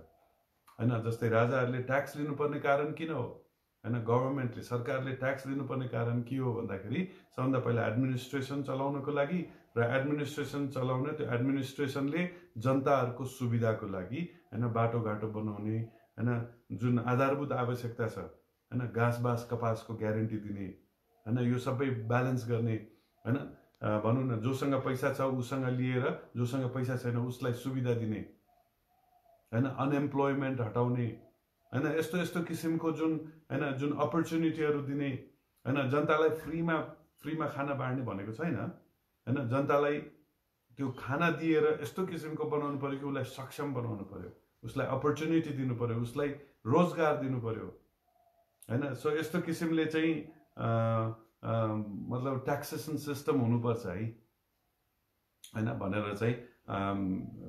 हैन। जस्तै राजाहरूले ट्याक्स लिनुपर्ने कारण किन हो हैन, गभर्नमेन्टले सरकारले ट्याक्स लिनुपर्ने कारण के हो भन्दाखेरि सबभन्दा पहिला एडमिनिस्ट्रेसन चलाउनको लागि, र एडमिनिस्ट्रेसन चलाउने त्यो एडमिनिस्ट्रेसनले जनताहरूको सुविधाको लागि हैन बाटोघाटो बनाउने हैन, जुन आधारभूत आवश्यकता छ हैन घाँस बाँस कपासको ग्यारेन्टी दिने हैन, यो सबै ब्यालेन्स गर्ने हैन। भनौँ न जोसँग पैसा छ उसँग लिएर जोसँग पैसा छैन उसलाई सुविधा दिने हैन, अनएम्प्लोइमेन्ट हटाउने हैन, यस्तो यस्तो किसिमको जुन हैन जुन अपर्च्युनिटीहरू दिने हैन। जनतालाई फ्रीमा खाना बाँड्ने भनेको छैन हैन, जनतालाई त्यो खाना दिएर यस्तो किसिमको बनाउनु पर्यो कि उसलाई सक्षम बनाउनु पर्यो, उसलाई अपर्च्युनिटी दिनु पर्यो, उसलाई रोजगार दिनु पर्यो हैन। सो यस्तो किसिमले चाहिँ मतलब ट्याक्सेसन सिस्टम हुनुपर्छ है हैन भनेर चाहिँ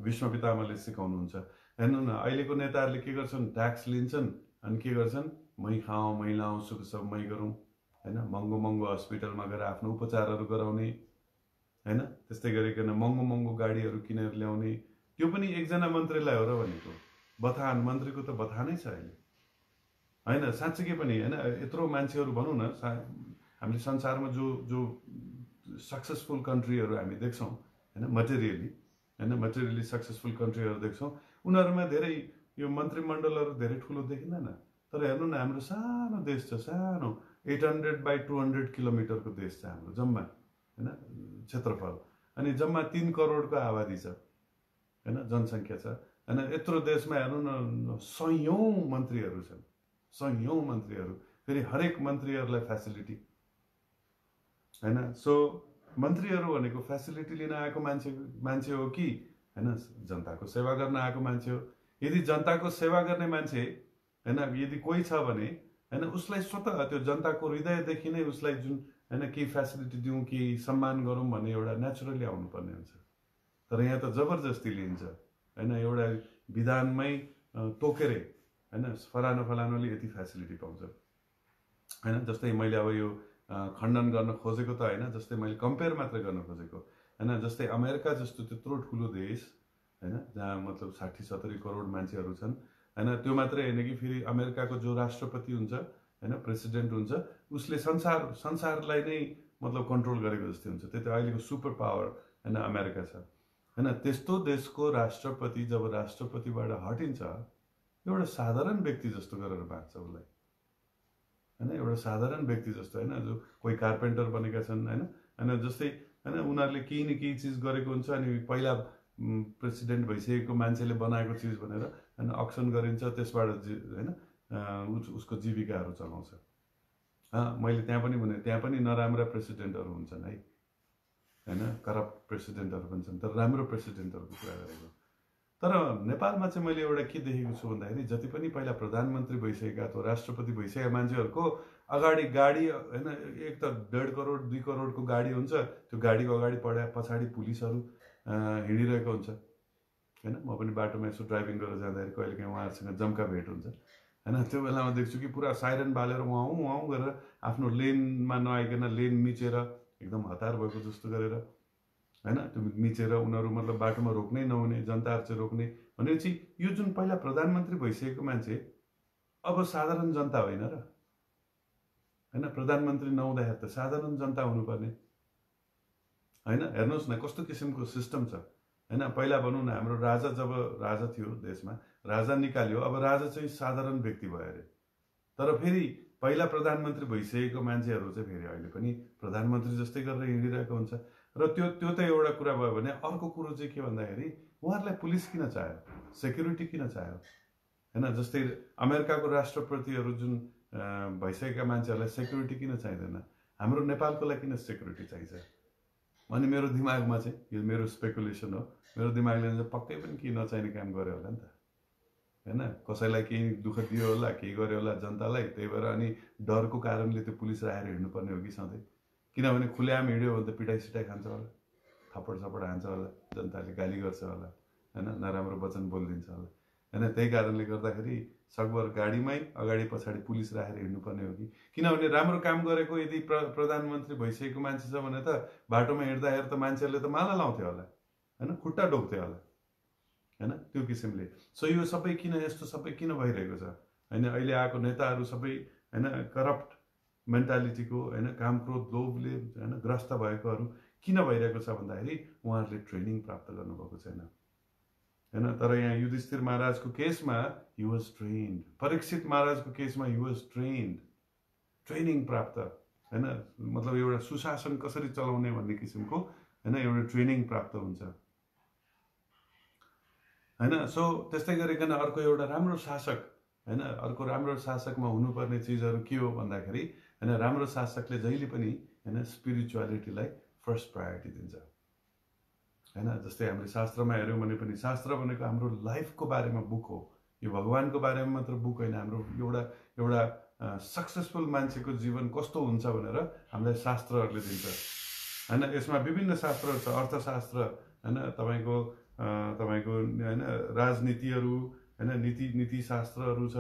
भीष्म पितामहले सिकाउनुहुन्छ। हेर्नु न अहिलेको नेताहरूले के गर्छन्, ट्याक्स लिन्छन् अनि के गर्छन्, मै खाउँ मै लाउँ सुख सब मै गरौँ हैन। महँगो महँगो हस्पिटलमा गएर आफ्नो उपचारहरू गराउने हैन, त्यस्तै गरिकन महँगो महँगो गाडीहरू किनेर ल्याउने। त्यो पनि एकजना मन्त्रीलाई हो र भनेको, बथान मन्त्रीको त बथानै छ अहिले हैन। साँच्चीकै पनि हैन यत्रो मान्छेहरू भनौँ न हामीले संसारमा जो सक्सेसफुल कन्ट्रीहरू हामी देख्छौँ हैन, मटेरियली सक्सेसफुल कन्ट्रीहरू देख्छौँ, उनीहरूमा धेरै यो मन्त्रीमण्डलहरू धेरै ठुलो देखिँदैन। तर हेर्नु न हाम्रो सानो देश छ, सानो 800 by 200 किलोमिटरको देश छ हाम्रो जम्मा हैन क्षेत्रफल, अनि जम्मा 3 करोडको आबादी छ हैन, जनसङ्ख्या छ हैन। यत्रो देशमा हेर्नु न सयौं मन्त्रीहरू छन्, सयौं मन्त्रीहरू, फेरि हरेक मन्त्रीहरूलाई फेसिलिटी हैन। सो मन्त्रीहरू भनेको फेसिलिटी लिन आएको मान्छे हो कि हैन जनताको सेवा गर्न आएको मान्छे हो। यदि जनताको सेवा गर्ने मान्छे हैन यदि कोही छ भने हैन उसलाई स्वतः त्यो जनताको हृदयदेखि नै उसलाई जुन हैन केही फेसिलिटी दिउँ केही सम्मान गरौँ भन्ने एउटा नेचुरली आउनुपर्ने हुन्छ। तर यहाँ त जबरजस्ती लिन्छ हैन, एउटा विधानमै तोकेरै हैन फलानुले यति फेसिलिटी पाउँछ हैन। जस्तै मैले अब यो खण्डन गर्न खोजेको त हैन, जस्तै मैले कम्पेयर मात्र गर्न खोजेको हैन। जस्तै अमेरिका जस्तो त्यत्रो ठुलो देश हैन जहाँ मतलब 60-70 करोड मान्छेहरू छन् हैन, त्यो मात्रै होइन कि फेरि अमेरिकाको जो राष्ट्रपति हुन्छ हैन प्रेसिडेन्ट हुन्छ उसले संसारलाई नै मतलब कन्ट्रोल गरेको जस्तै हुन्छ। त्यही त अहिलेको सुपर पावर हैन अमेरिका छ हैन। त्यस्तो देशको राष्ट्रपति जब राष्ट्रपतिबाट हटिन्छ एउटा साधारण व्यक्ति जस्तो गरेर बाँच्छ उसलाई हैन, एउटा साधारण व्यक्ति जस्तो हैन, जो कोही कार्पेन्टर बनेका छन् हैन हैन जस्तै हैन उनीहरूले केही न केही चिज गरेको हुन्छ अनि पहिला प्रेसिडेन्ट भइसकेको मान्छेले बनाएको चिज भनेर हैन अक्सन गरिन्छ, त्यसबाट हैन उसको जीविकाहरू चलाउँछ। मैले त्यहाँ पनि भने त्यहाँ पनि नराम्रा प्रेसिडेन्टहरू हुन्छन् हैन करप्ट प्रेसिडेन्टहरू पनि छन्, तर राम्रो प्रेसिडेन्टहरूको कुरा गरेको तर नेपालमा चाहिँ मैले एउटा के देखेको छु भन्दाखेरि जति पनि पहिला प्रधानमन्त्री भइसकेका अथवा राष्ट्रपति भइसकेका मान्छेहरूको अगाडि गाडी होइन, एक त 1.5 करोड 2 करोडको गाडी हुन्छ, त्यो गाडीको अगाडि पछाडि पुलिसहरू हिँडिरहेको हुन्छ होइन। म पनि बाटोमा यसो ड्राइभिङ गरेर जाँदाखेरि कहिलेकाहीँ उहाँहरूसँग जम्का भेट हुन्छ होइन। त्यो बेलामा देख्छु कि पुरा साइरन बालेर उहाँ गरेर आफ्नो लेनमा नआइकन लेन मिचेर एकदम हतार भएको जस्तो गरेर होइन, त्यो मिचेर उनीहरू मतलब बाटोमा रोक्नै नहुने, जनताहरू चाहिँ रोक्ने भनेपछि यो जुन पहिला प्रधानमन्त्री भइसकेको मान्छे अब साधारण जनता होइन र होइन। प्रधानमन्त्री नहुँदाखेरि त साधारण जनता हुनुपर्ने होइन। हेर्नुहोस् न कस्तो किसिमको सिस्टम छ होइन। पहिला भनौँ न हाम्रो राजा, जब राजा थियो देशमा, राजा निकाल्यो, अब राजा चाहिँ साधारण व्यक्ति भयो अरे। तर फेरि पहिला प्रधानमन्त्री भइसकेको मान्छेहरू चाहिँ फेरि अहिले पनि प्रधानमन्त्री जस्तै गरेर हिँडिरहेको हुन्छ। र त्यो त एउटा कुरा भयो भने अर्को कुरो चाहिँ के भन्दाखेरि उहाँहरूलाई पुलिस किन चाहियो, सेक्युरिटी किन चाहियो होइन। जस्तै अमेरिकाको राष्ट्रपतिहरू जुन भइसकेका मान्छेहरूलाई सेक्युरिटी किन चाहिँदैन, हाम्रो नेपालको लागि किन सेक्युरिटी चाहिन्छ? अनि मेरो दिमागमा चाहिँ, यो मेरो स्पेकुलेसन हो, मेरो दिमागले चाहिँ पक्कै पनि केही नचाहिने काम गर्यो होला नि त होइन। कसैलाई केही दुःख दियो होला, केही गर्यो होला जनतालाई, त्यही भएर अनि डरको कारणले त्यो पुलिस राखेर हिँड्नुपर्ने हो कि सधैँ? किनभने खुलेआम हिँड्यो भने त पिटाइ सिटाइ खान्छ होला, थप्पड सप्पड हान्छ होला, जनताले गाली गर्छ होला होइन, नराम्रो वचन बोलिदिन्छ होला होइन। त्यही कारणले गर्दाखेरि सकभर गाडीमै अगाडि पछाडि पुलिस राखेर हिँड्नुपर्ने हो कि? किनभने राम्रो काम गरेको यदि प्रधानमन्त्री भइसकेको मान्छे छ भने त बाटोमा हिँड्दाखेरि त मान्छेहरूले त माला लाउँथ्यो होला होइन, खुट्टा ढोक्थ्यो होला होइन, त्यो किसिमले। सो यो सबै किन, यस्तो सबै किन भइरहेको छ होइन? अहिले आएको नेताहरू सबै होइन करप्ट मेन्टालिटीको होइन, काम क्रोध लोभले होइन ग्रस्त भएकोहरू किन भइरहेको छ भन्दाखेरि उहाँहरूले ट्रेनिङ प्राप्त गर्नुभएको छैन होइन। तर यहाँ युधिष्ठिर महाराजको केसमा हि वाज ट्रेन्ड, परीक्षित महाराजको केसमा हि वाज ट्रेन्ड, ट्रेनिङ प्राप्त होइन, मतलब एउटा सुशासन कसरी चलाउने भन्ने किसिमको होइन एउटा ट्रेनिङ प्राप्त हुन्छ होइन। सो त्यस्तै गरिकन अर्को एउटा राम्रो शासक होइन, अर्को राम्रो शासकमा हुनुपर्ने चिजहरू के हो भन्दाखेरि होइन, राम्रो शासकले जहिले पनि होइन स्पिरिचुअलिटीलाई फर्स्ट प्रायोरिटी दिन्छ होइन। जस्तै हामीले शास्त्रमा हेऱ्यौँ भने पनि शास्त्र भनेको हाम्रो लाइफको बारेमा बुक हो, यो भगवान्को बारेमा मात्र बुक होइन, हाम्रो एउटा सक्सेसफुल मान्छेको जीवन कस्तो हुन्छ भनेर हामीलाई शास्त्रहरूले दिन्छ होइन। यसमा विभिन्न शास्त्रहरू छ, अर्थशास्त्र होइन, तपाईँको होइन राजनीतिहरू होइन, नीतिशास्त्रहरू छ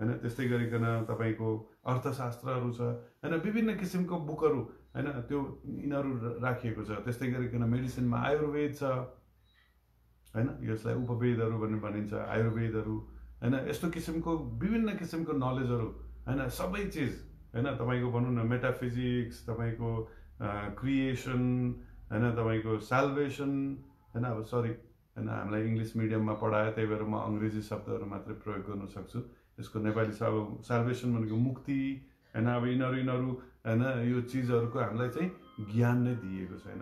होइन, त्यस्तै गरिकन तपाईँको अर्थशास्त्रहरू छ होइन, विभिन्न किसिमको बुकहरू होइन त्यो यिनीहरू राखिएको छ। त्यस्तै गरिकन मेडिसिनमा आयुर्वेद छ होइन, यसलाई उपवेदहरू भनिन्छ, आयुर्वेदहरू होइन, यस्तो किसिमको विभिन्न किसिमको नलेजहरू होइन, सबै चिज होइन, तपाईँको भनौँ न मेटाफिजिक्स, तपाईँको क्रिएसन होइन, तपाईँको साल्भेसन होइन। अब सरी होइन, हामीलाई इङ्ग्लिस मिडियममा पढायो त्यही भएर म अङ्ग्रेजी शब्दहरू मात्रै प्रयोग गर्न सक्छु। यसको नेपाली साल्भेसन भनेको मुक्ति होइन। अब यिनीहरू होइन यो चिजहरूको हामीलाई चाहिँ ज्ञान नै दिएको छैन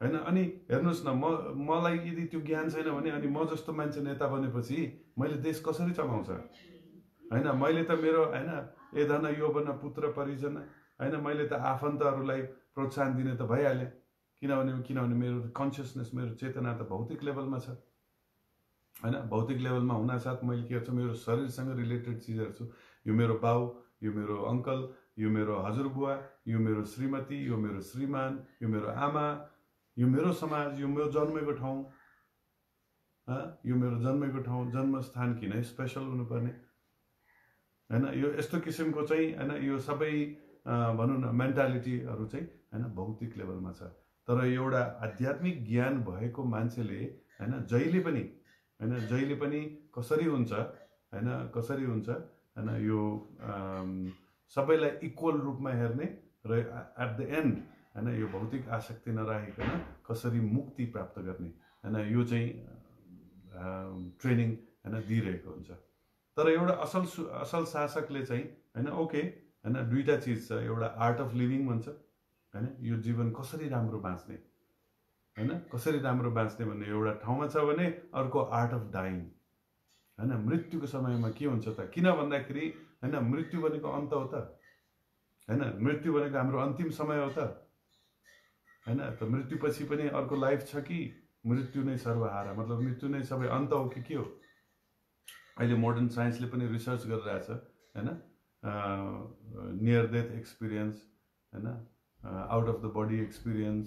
होइन। अनि हेर्नुहोस् न, मलाई यदि त्यो ज्ञान छैन भने अनि म जस्तो मान्छे नेता बनेपछि मैले देश कसरी चलाउँछ होइन? मैले त मेरो होइन ए धन यो बन पुत्र परिजन होइन, मैले त आफन्तहरूलाई प्रोत्साहन दिने त भइहालेँ। किनभने मेरो कन्सियसनेस, मेरो चेतना त भौतिक लेभलमा छ होइन। भौतिक लेभलमा हुनासाथ मैले के गर्छु, मेरो शरीरसँग रिलेटेड चिजहरू छु। यो मेरो बाउ, यो मेरो अङ्कल, यो मेरो हजुरबुवा, यो मेरो श्रीमती, यो मेरो श्रीमान, यो मेरो आमा, यो मेरो समाज, यो मेरो जन्मेको ठाउँ यो मेरो जन्मेको ठाउँ, जन्मस्थान किन स्पेसल हुनुपर्ने होइन? यो यस्तो किसिमको चाहिँ होइन, यो सबै भनौँ न मेन्टालिटीहरू चाहिँ होइन भौतिक लेभलमा छ। तर एउटा आध्यात्मिक ज्ञान भएको मान्छेले होइन जहिले पनि कसरी हुन्छ होइन, यो सबैलाई इक्वल रूपमा हेर्ने र एट द एन्ड होइन यो भौतिक आसक्ति नराखिकन कसरी मुक्ति प्राप्त गर्ने होइन, यो चाहिँ ट्रेनिङ होइन दिइरहेको हुन्छ। तर एउटा असल शासकले चाहिँ होइन ओके होइन दुईवटा चिज छ, एउटा आर्ट अफ लिभिङ भन्छ होइन, यो जीवन कसरी राम्रो बाँच्ने होइन, कसरी राम्रो बाँच्ने भन्ने एउटा ठाउँमा छ भने अर्को आर्ट अफ डाइङ होइन, मृत्युको समयमा के हुन्छ त? किन भन्दाखेरि होइन मृत्यु भनेको अन्त हो त होइन, मृत्यु भनेको हाम्रो अन्तिम समय हो त होइन। त मृत्युपछि पनि अर्को लाइफ छ कि मृत्यु नै सर्वहारा, मतलब मृत्यु नै सबै अन्त हो कि के हो? अहिले मोडर्न साइन्सले पनि रिसर्च गरिरहेछ होइन, नियर डेथ एक्सपिरियन्स होइन, out of the body experience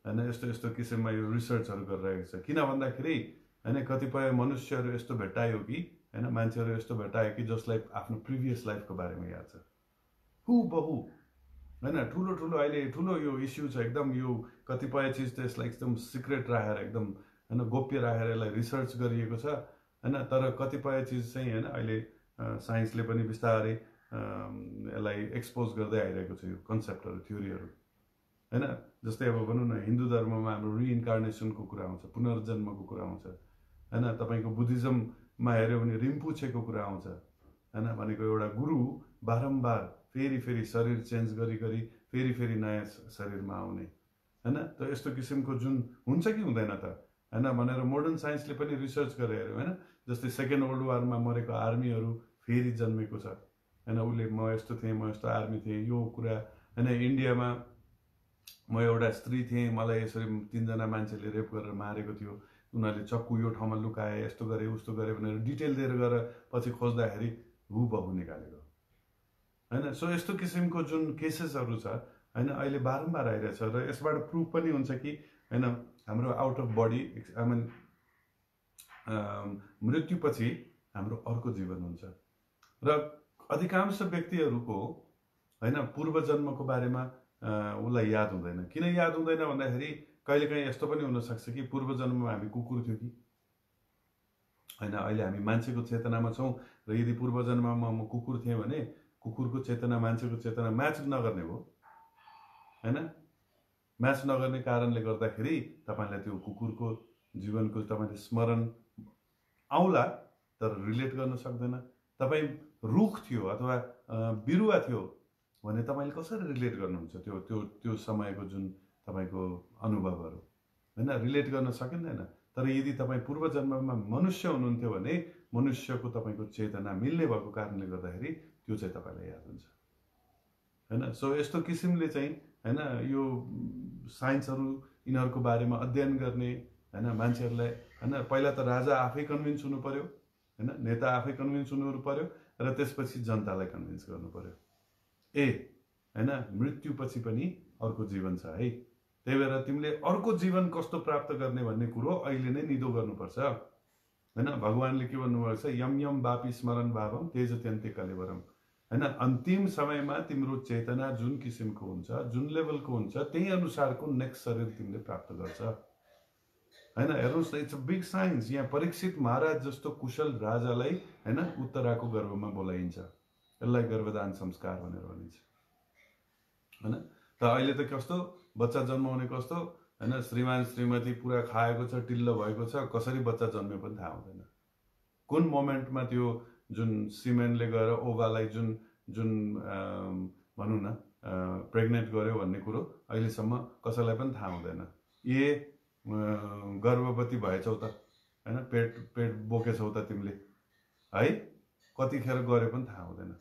होइन, यस्तो यस्तो किसिममा यो रिसर्चहरू गरिरहेको छ। किन भन्दाखेरि होइन कतिपय मनुष्यहरू यस्तो भेट्टायो कि होइन, मान्छेहरू यस्तो भेट्टायो कि जसलाई आफ्नो प्रिभियस लाइफको बारेमा याद छ हुबहु होइन। ठुलो ठुलो अहिले ठुलो यो इस्यु छ एकदम, यो कतिपय चिज त यसलाई एकदम सिक्रेट राखेर एकदम होइन गोप्य राखेर यसलाई रिसर्च गरिएको छ होइन। तर कतिपय चिज चाहिँ होइन अहिले साइन्सले पनि बिस्तारै यसलाई एक्सपोज गर्दै आइरहेको छ, यो कन्सेप्टहरू थ्योरीहरू होइन। जस्तै अब भनौँ न, हिन्दू धर्ममा हाम्रो रिइन्कार्नेसनको कुरा आउँछ, पुनर्जन्मको कुरा आउँछ होइन। तपाईँको बुद्धिज्ममा हेऱ्यो भने रिम्पुछेको कुरा आउँछ होइन, भनेको एउटा गुरु बारम्बार फेरि फेरि शरीर चेन्ज गरी गरी फेरि फेरि नयाँ शरीरमा आउने होइन। त यस्तो किसिमको जुन हुन्छ कि हुँदैन त होइन भनेर मोडर्न साइन्सले पनि रिसर्च गरेर हेऱ्यो होइन। जस्तै सेकेन्ड वर्ल्ड वारमा मरेको आर्मीहरू फेरि जन्मेको छ होइन। उसले म यस्तो थिएँ, म यस्तो आर्मी थिएँ, यो कुरा होइन। इन्डियामा म एउटा स्त्री थिएँ, मलाई यसरी 3 जना मान्छेले रेप गरेर मारेको थियो, उनीहरूले चक्कु यो ठाउँमा लुकाए, यस्तो गरे उस्तो गरे भनेर डिटेल दिएर गएर पछि खोज्दाखेरि हुबहु निकालेको होइन। सो यस्तो किसिमको जुन केसेसहरू छ होइन अहिले बारम्बार आइरहेछ र यसबाट प्रुफ पनि हुन्छ कि होइन हाम्रो out of body I mean मृत्युपछि हाम्रो अर्को जीवन हुन्छ। र अधिकांश व्यक्तिहरूको होइन पूर्वजन्मको बारेमा उसलाई याद हुँदैन। किन याद हुँदैन भन्दाखेरि कहिलेकाहीँ यस्तो पनि हुनसक्छ कि पूर्वजन्ममा हामी कुकुर थियौँ कि होइन, अहिले हामी मान्छेको चेतनामा छौँ र यदि पूर्वजन्ममा म कुकुर थिएँ भने कुकुरको चेतना मान्छेको चेतना म्याच नगर्ने भयो होइन। म्याच नगर्ने कारणले गर्दाखेरि तपाईँलाई त्यो कुकुरको जीवनको तपाईँले स्मरण आउला तर रिलेट गर्न सक्दैन। तपाईँ रुख थियो अथवा बिरुवा थियो भने तपाईँले कसरी रिलेट गर्नुहुन्छ त्यो त्यो त्यो समयको जुन तपाईँको अनुभवहरू होइन, रिलेट गर्न सकिँदैन। तर यदि तपाईँ पूर्वजन्ममा मनुष्य हुनुहुन्थ्यो भने मनुष्यको तपाईँको चेतना मिल्ने भएको कारणले गर्दाखेरि त्यो चाहिँ तपाईँलाई याद हुन्छ होइन। सो यस्तो किसिमले चाहिँ होइन यो साइन्सहरू यिनीहरूको बारेमा अध्ययन गर्ने होइन, मान्छेहरूलाई होइन पहिला त राजा आफै कन्भिन्स हुनु पर्यो होइन, नेता आफै कन्भिन्स हुनु पर्यो र त्यसपछि जनतालाई कन्भिन्स गर्नु पर्यो होइन मृत्युपछि पनि अर्को जीवन छ है। त्यही भएर तिमीले अर्को जीवन कस्तो प्राप्त गर्ने भन्ने कुरो अहिले नै निदो गर्नुपर्छ होइन। भगवान्ले के भन्नुभएको छ, यम यम वापी स्मरण भावम तेज त्यन्ते कलेवरम होइन। अन्तिम समयमा तिम्रो चेतना जुन किसिमको हुन्छ, जुन लेभलको हुन्छ, त्यही अनुसारको नेक्स्ट शरीर तिमीले प्राप्त गर्छ होइन। हेर्नुहोस् न, इट्स अ बिग साइन्स। यहाँ परीक्षित महाराज जस्तो कुशल राजालाई होइन उत्तराको गर्भमा बोलाइन्छ, यसलाई गर्भदान संस्कार भनेर भनिन्छ होइन। त अहिले त कस्तो बच्चा जन्माउने कस्तो होइन, श्रीमान श्रीमती पुरा खाएको छ, टिल्लो भएको छ, कसरी बच्चा जन्म्यो पनि थाहा हुँदैन। कुन मोमेन्टमा त्यो जुन सिमेनले गएर ओभालाई जुन जुन भनौँ न प्रेग्नेन्ट गर्यो भन्ने कुरो अहिलेसम्म कसैलाई पनि थाहा हुँदैन। गर्भवती भएछौ त होइन, पेट बोकेछौ त तिमीले है, कतिखेर गऱ्यो पनि थाहा हुँदैन।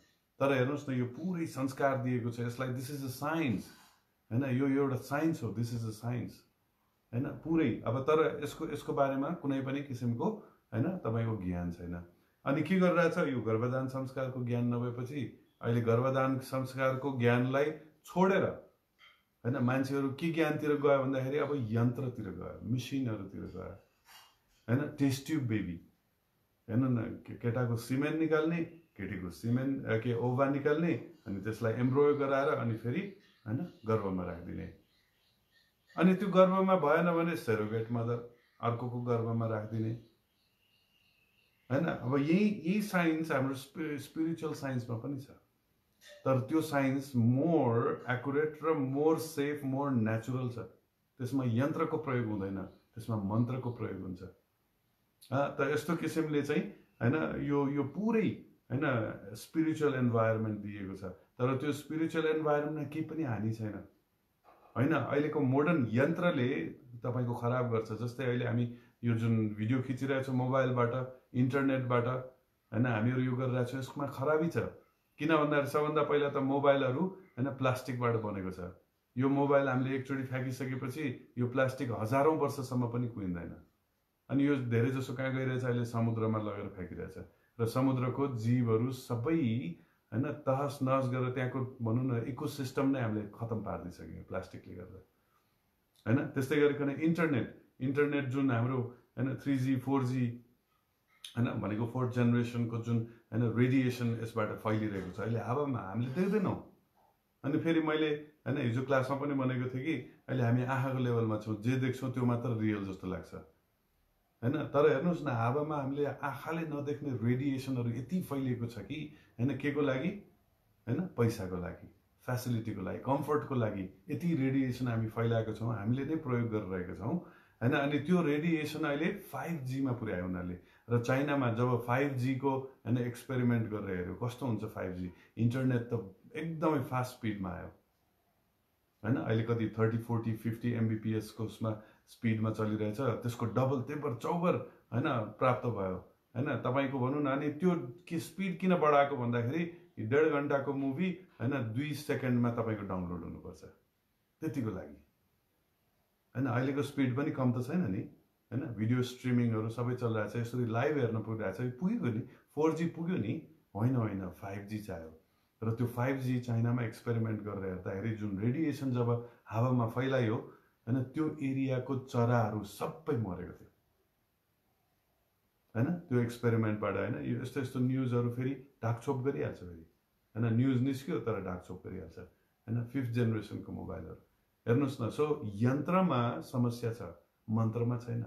तर हेर्नुहोस् न, यो पुरै संस्कार दिएको छ यसलाई। दिस इज अ साइन्स होइन, यो एउटा साइन्स हो, दिस इज अ साइन्स होइन पुरै। अब तर यसको बारेमा कुनै पनि किसिमको होइन तपाईँको ज्ञान छैन। अनि के गरिरहेछ, यो गर्भदान संस्कारको ज्ञान नभएपछि अहिले गर्भदान संस्कारको ज्ञानलाई छोडेर होइन मान्छेहरू के ज्ञानतिर गयो भन्दाखेरि अब यन्त्रतिर गयो, मिसिनहरूतिर गयो होइन। टेस्ट ट्युब बेबी हेर्नु न, केटाको सिमेन निकाल्ने, केटीको सिमेन के ओभा निकाल्ने, अनि त्यसलाई एम्ब्रोयो गराएर अनि फेरि होइन गर्भमा राखिदिने। अनि त्यो गर्भमा भएन भने सेरोगेट मदर अर्कोको गर्भमा राखिदिने होइन। अब यही साइन्स हाम्रो स्पिरिचुअल साइन्समा पनि छ, तर त्यो साइन्स मोर एक्युरेट र मोर सेफ, मोर नेचुरल छ। त्यसमा यन्त्रको प्रयोग हुँदैन, त्यसमा मन्त्रको प्रयोग हुन्छ। त यस्तो किसिमले चाहिँ होइन यो पुरै होइन स्पिरिचुअल इन्भाइरोमेन्ट दिएको छ। तर त्यो स्पिरिचुअल इन्भाइरोमेन्टमा केही पनि हानि छैन होइन। अहिलेको मोडर्न यन्त्रले तपाईँको खराब गर्छ। जस्तै अहिले हामी यो जुन भिडियो खिचिरहेछौँ मोबाइलबाट, इन्टरनेटबाट होइन, हामीहरू यो गरिरहेछौँ, यसमा खराबी छ। किन भन्दाखेरि सबभन्दा पहिला त मोबाइलहरू होइन प्लास्टिकबाट बनेको छ यो मोबाइल हामीले एकचोटि फ्याँकिसकेपछि यो प्लास्टिक हजारौं वर्षसम्म पनि कुहिँदैन। अनि यो धेरै जसो कहाँ गइरहेछ अहिले समुद्रमा लगेर फ्याँकिरहेछ र समुद्रको जीवहरू सबै हैन तहस नहस गरेर त्यहाँको भनौँ न इकोसिस्टम नै हामीले खतम पारिदिइसक्यौँ प्लास्टिकले गर्दा हैन। त्यस्तै गरिकन इन्टरनेट जुन हाम्रो हैन 3G 4G हैन भनेको 4th जेनेरेसनको जुन हैन रेडिएसन यसबाट फैलिरहेको छ अहिले हावामा हामीले देख्दैनौँ। अनि फेरि मैले हैन हिजो क्लासमा पनि भनेको थिएँ कि अहिले हामी आँखाको लेभलमा छौँ, जे देख्छौँ त्यो मात्र रियल जस्तो लाग्छ हैन। तर हेर्नुहोस् न हावामा हामीले आँखाले नदेख्ने रेडिएसनहरू यति फैलिएको छ कि हैन के को लागि हैन पैसाको लागि, फ्यासिलिटीको लागि, कम्फर्टको लागि यति रेडिएसन हामी फैलाएको छौँ, हामीले नै प्रयोग गरिरहेका छौँ हैन। अनि त्यो रेडिएसन अहिले 5G मा पुर्यायो उनीहरूले। र चाइनामा जब 5G को हैन एक्सपेरिमेन्ट गरेर हेऱ्यो कस्तो हुन्छ 5G, इन्टरनेट त एकदमै फास्ट स्पिडमा आयो हैन। अहिले कति 30 40 50 Mbps को उसमा स्पिडमा चलिरहेछ, त्यसको डबल तेब्बर चौबर हैन प्राप्त भयो हैन तपाईको भनौँ न। अनि त्यो के स्पिड किन बढाएको भन्दाखेरि 1.5 घण्टाको मुभी हैन 2 सेकेन्डमा तपाईको डाउनलोड हुनुपर्छ, त्यतिको लागि हैन। अहिलेको स्पिड पनि कम त छैन नि हैन, भिडियो स्ट्रिमिङहरू सबै चलिरहेछ, यसरी लाइभ हेर्न पुगिरहेछ, पुग्यो नि 4G पुग्यो नि, होइन 5G चाहियो। र त्यो 5G चाइनामा एक्सपेरिमेन्ट गरेर हेर्दाखेरि जुन रेडिएसन जब हावामा फैलायो हैन त्यो एरियाको चराहरू सबै मरेको थियो हैन। त्यो एक्सपेरिमेन्टबाट हैन यो यस्तो यस्तो न्युजहरू फेरि ढाकछोप गरिहाल्छ फेरि हैन, न्युज निस्क्यो तर ढाकछोप गरिहाल्छ हैन। 5th जेनेरेसनको मोबाइलहरू हेर्नुहोस् न। सो यन्त्रमा समस्या छ, मन्त्रमा छैन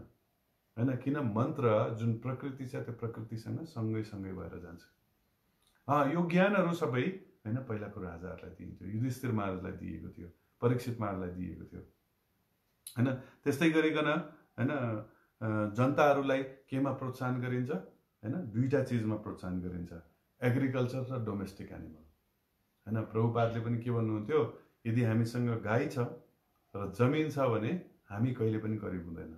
हैन। किन मन्त्र जुन प्रकृति छ त्यो प्रकृतिसँग सँगै भएर जान्छ। यो ज्ञानहरू सबै हैन पहिलाको राजाहरूलाई दिइन्थ्यो, युधिष्ठिर महाराजलाई दिएको थियो, परीक्षित महाराजलाई दिएको थियो हैन। त्यस्तै गरिकन हैन जनताहरूलाई केमा प्रोत्साहन गरिन्छ हैन, दुईटा चिजमा प्रोत्साहन गरिन्छ, एग्रिकल्चर र डोमेस्टिक एनिमल हैन। प्रभुपादले पनि के भन्नुहुन्थ्यो, यदि हामीसँग गाई छ र जमिन छ भने हामी कहिले पनि गरिब हुँदैन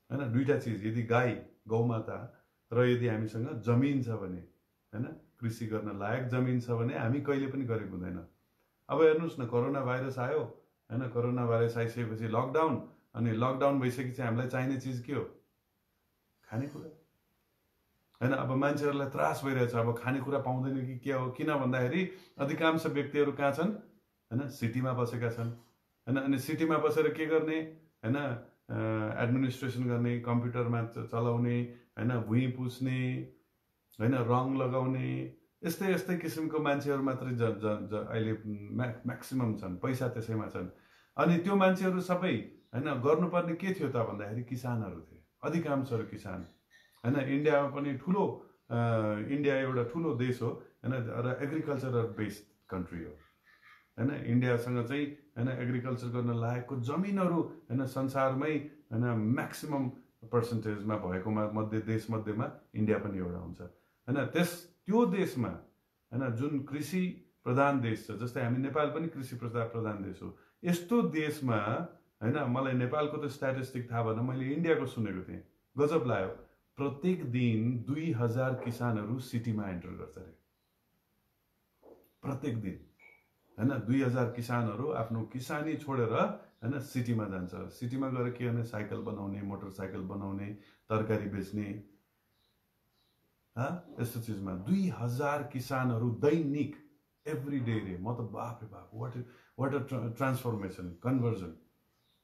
हैन। दुईटा चिज, यदि गाई गौमाता र यदि हामीसँग जमिन छ भने हैन, कृषि गर्न लायक जमिन छ भने हामी कहिले पनि गरिब हुँदैन। अब हेर्नुहोस् न कोरोना भाइरस आयो हैन, कोरोना भाइरस आइसकेपछि लकडाउन, अनि लकडाउन भइसकेपछि हामीलाई चाहिने चिज के हो, खानेकुरा हैन। अब मान्छेहरूलाई त्रास भइरहेछ, अब खानेकुरा पाउँदैन कि के हो, किन भन्दाखेरि अधिकांश व्यक्तिहरू कहाँ छन् हैन, सिटीमा बसेका छन् हैन। अनि सिटीमा बसेर के गर्ने हैन, एडमिनिस्ट्रेसन गर्ने, कम्प्युटरमा चलाउने हैन, भुइँ पुस्ने हैन, रङ लगाउने, यस्तै किसिमको मान्छेहरू मात्रै अहिले म्याक्सिमम छन्, पैसा त्यसैमा छन्। अनि त्यो मान्छेहरू सबै हैन गर्नुपर्ने के थियो त भन्दाखेरि किसानहरू थिए, अधिकांशहरू किसान हैन। इन्डियामा पनि इन्डिया एउटा ठुलो देश हो हैन, र एग्रिकल्चरल बेस्ड कन्ट्री हो हैन। इन्डियासँग चाहिँ हैन एग्रिकल्चर गर्न लायकको जमिनहरू हैन संसारमै हैन म्याक्सिमम पर्सेन्टेजमा भएको देश मध्येमा इन्डिया पनि एउटा हुन्छ हैन। त्यो देशमा हैन जुन कृषि प्रधान देश छ, जस्तै हामी नेपाल पनि कृषि प्रधान देश हो, यस्तो देशमा हैन मलाई नेपालको त स्ट्याटिस्टिक थाहा भएन, मैले इन्डियाको सुनेको थिएँ, गजब लाग्यो। प्रत्येक दिन 2000 किसानहरू सिटीमा एन्टर गर्छ अरे, प्रत्येक दिन हैन 2000 किसानहरू आफ्नो किसानी छोडेर हैन सिटीमा जान्छ। सिटीमा गएर के गर्ने, साइकल बनाउने, मोटरसाइकल बनाउने, तरकारी बेच्ने यस्तो चिजमा 2000 किसानहरू दैनिक एभ्री डे रे। म त बाप रे बाप, वाट अ ट्रान्सफर्मेसन, कन्भर्जन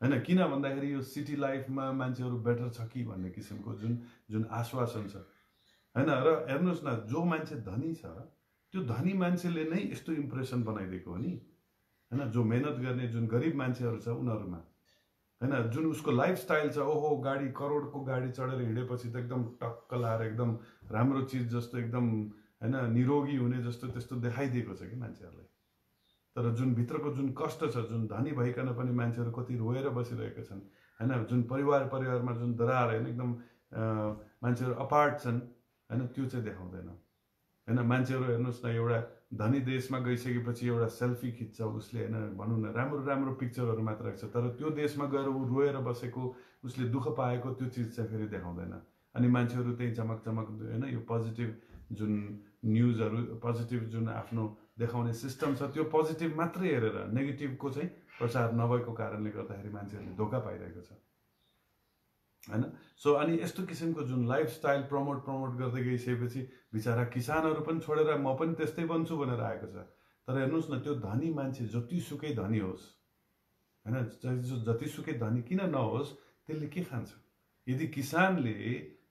हैन। किन भन्दाखेरि यो सिटी लाइफमा मान्छेहरू बेटर छ कि भन्ने किसिमको जुन आश्वासन छ हैन। र हेर्नुहोस् न, जो मान्छे धनी छ त्यो धनी मान्छेले नै यस्तो इम्प्रेसन बनाइदिएको हो नि हैन। जो मेहनत गर्ने जुन गरिब मान्छेहरू छ उनीहरूमा हैन, जुन उसको लाइफस्टाइल छ, ओहो गाडी करोडको गाडी चढेर हिँडेपछि त एकदम टक्क लाएर एकदम राम्रो चिज जस्तो एकदम हैन निरोगी हुने जस्तो त्यस्तो देखाइदिएको छ कि मान्छेहरूलाई। तर जुन भित्रको जुन कष्ट छ, जुन धनी भइकन पनि मान्छेहरू कति रोएर बसिरहेका छन् हैन, जुन परिवारमा जुन दरार हैन एकदम मान्छेहरू अपार्ट छन् हैन, त्यो चाहिँ देखाउँदैन हैन। मान्छेहरू हेर्नुहोस् न, एउटा धनी देशमा गइसकेपछि एउटा सेल्फी खिच्छ उसले हैन, भनौँ न राम्रो पिक्चरहरू मात्र राख्छ, तर त्यो देशमा गएर ऊ रोएर बसेको, उसले दुःख पाएको त्यो चिज चाहिँ फेरि देखाउँदैन। अनि मान्छेहरू त्यही चमक हैन यो पोजिटिभ जुन न्युजहरू पोजिटिभ जुन आफ्नो देखाउने सिस्टम छ त्यो पोजिटिभ मात्रै हेरेर नेगेटिभको चाहिँ प्रचार नभएको कारणले गर्दाखेरि मान्छेहरूले धोका पाइरहेको छ हैन। सो अनि यस्तो किसिमको जुन लाइफस्टाइल प्रमोट गर्दै गइसकेपछि बिचारा किसानहरू पनि छोडेर म पनि त्यस्तै बन्छु भनेर आएको छ। तर हेर्नुहोस् न त्यो धनी मान्छे जतिसुकै धनी होस् हैन, जतिसुकै धनी किन नहोस् त्यसले के खान्छ? यदि किसानले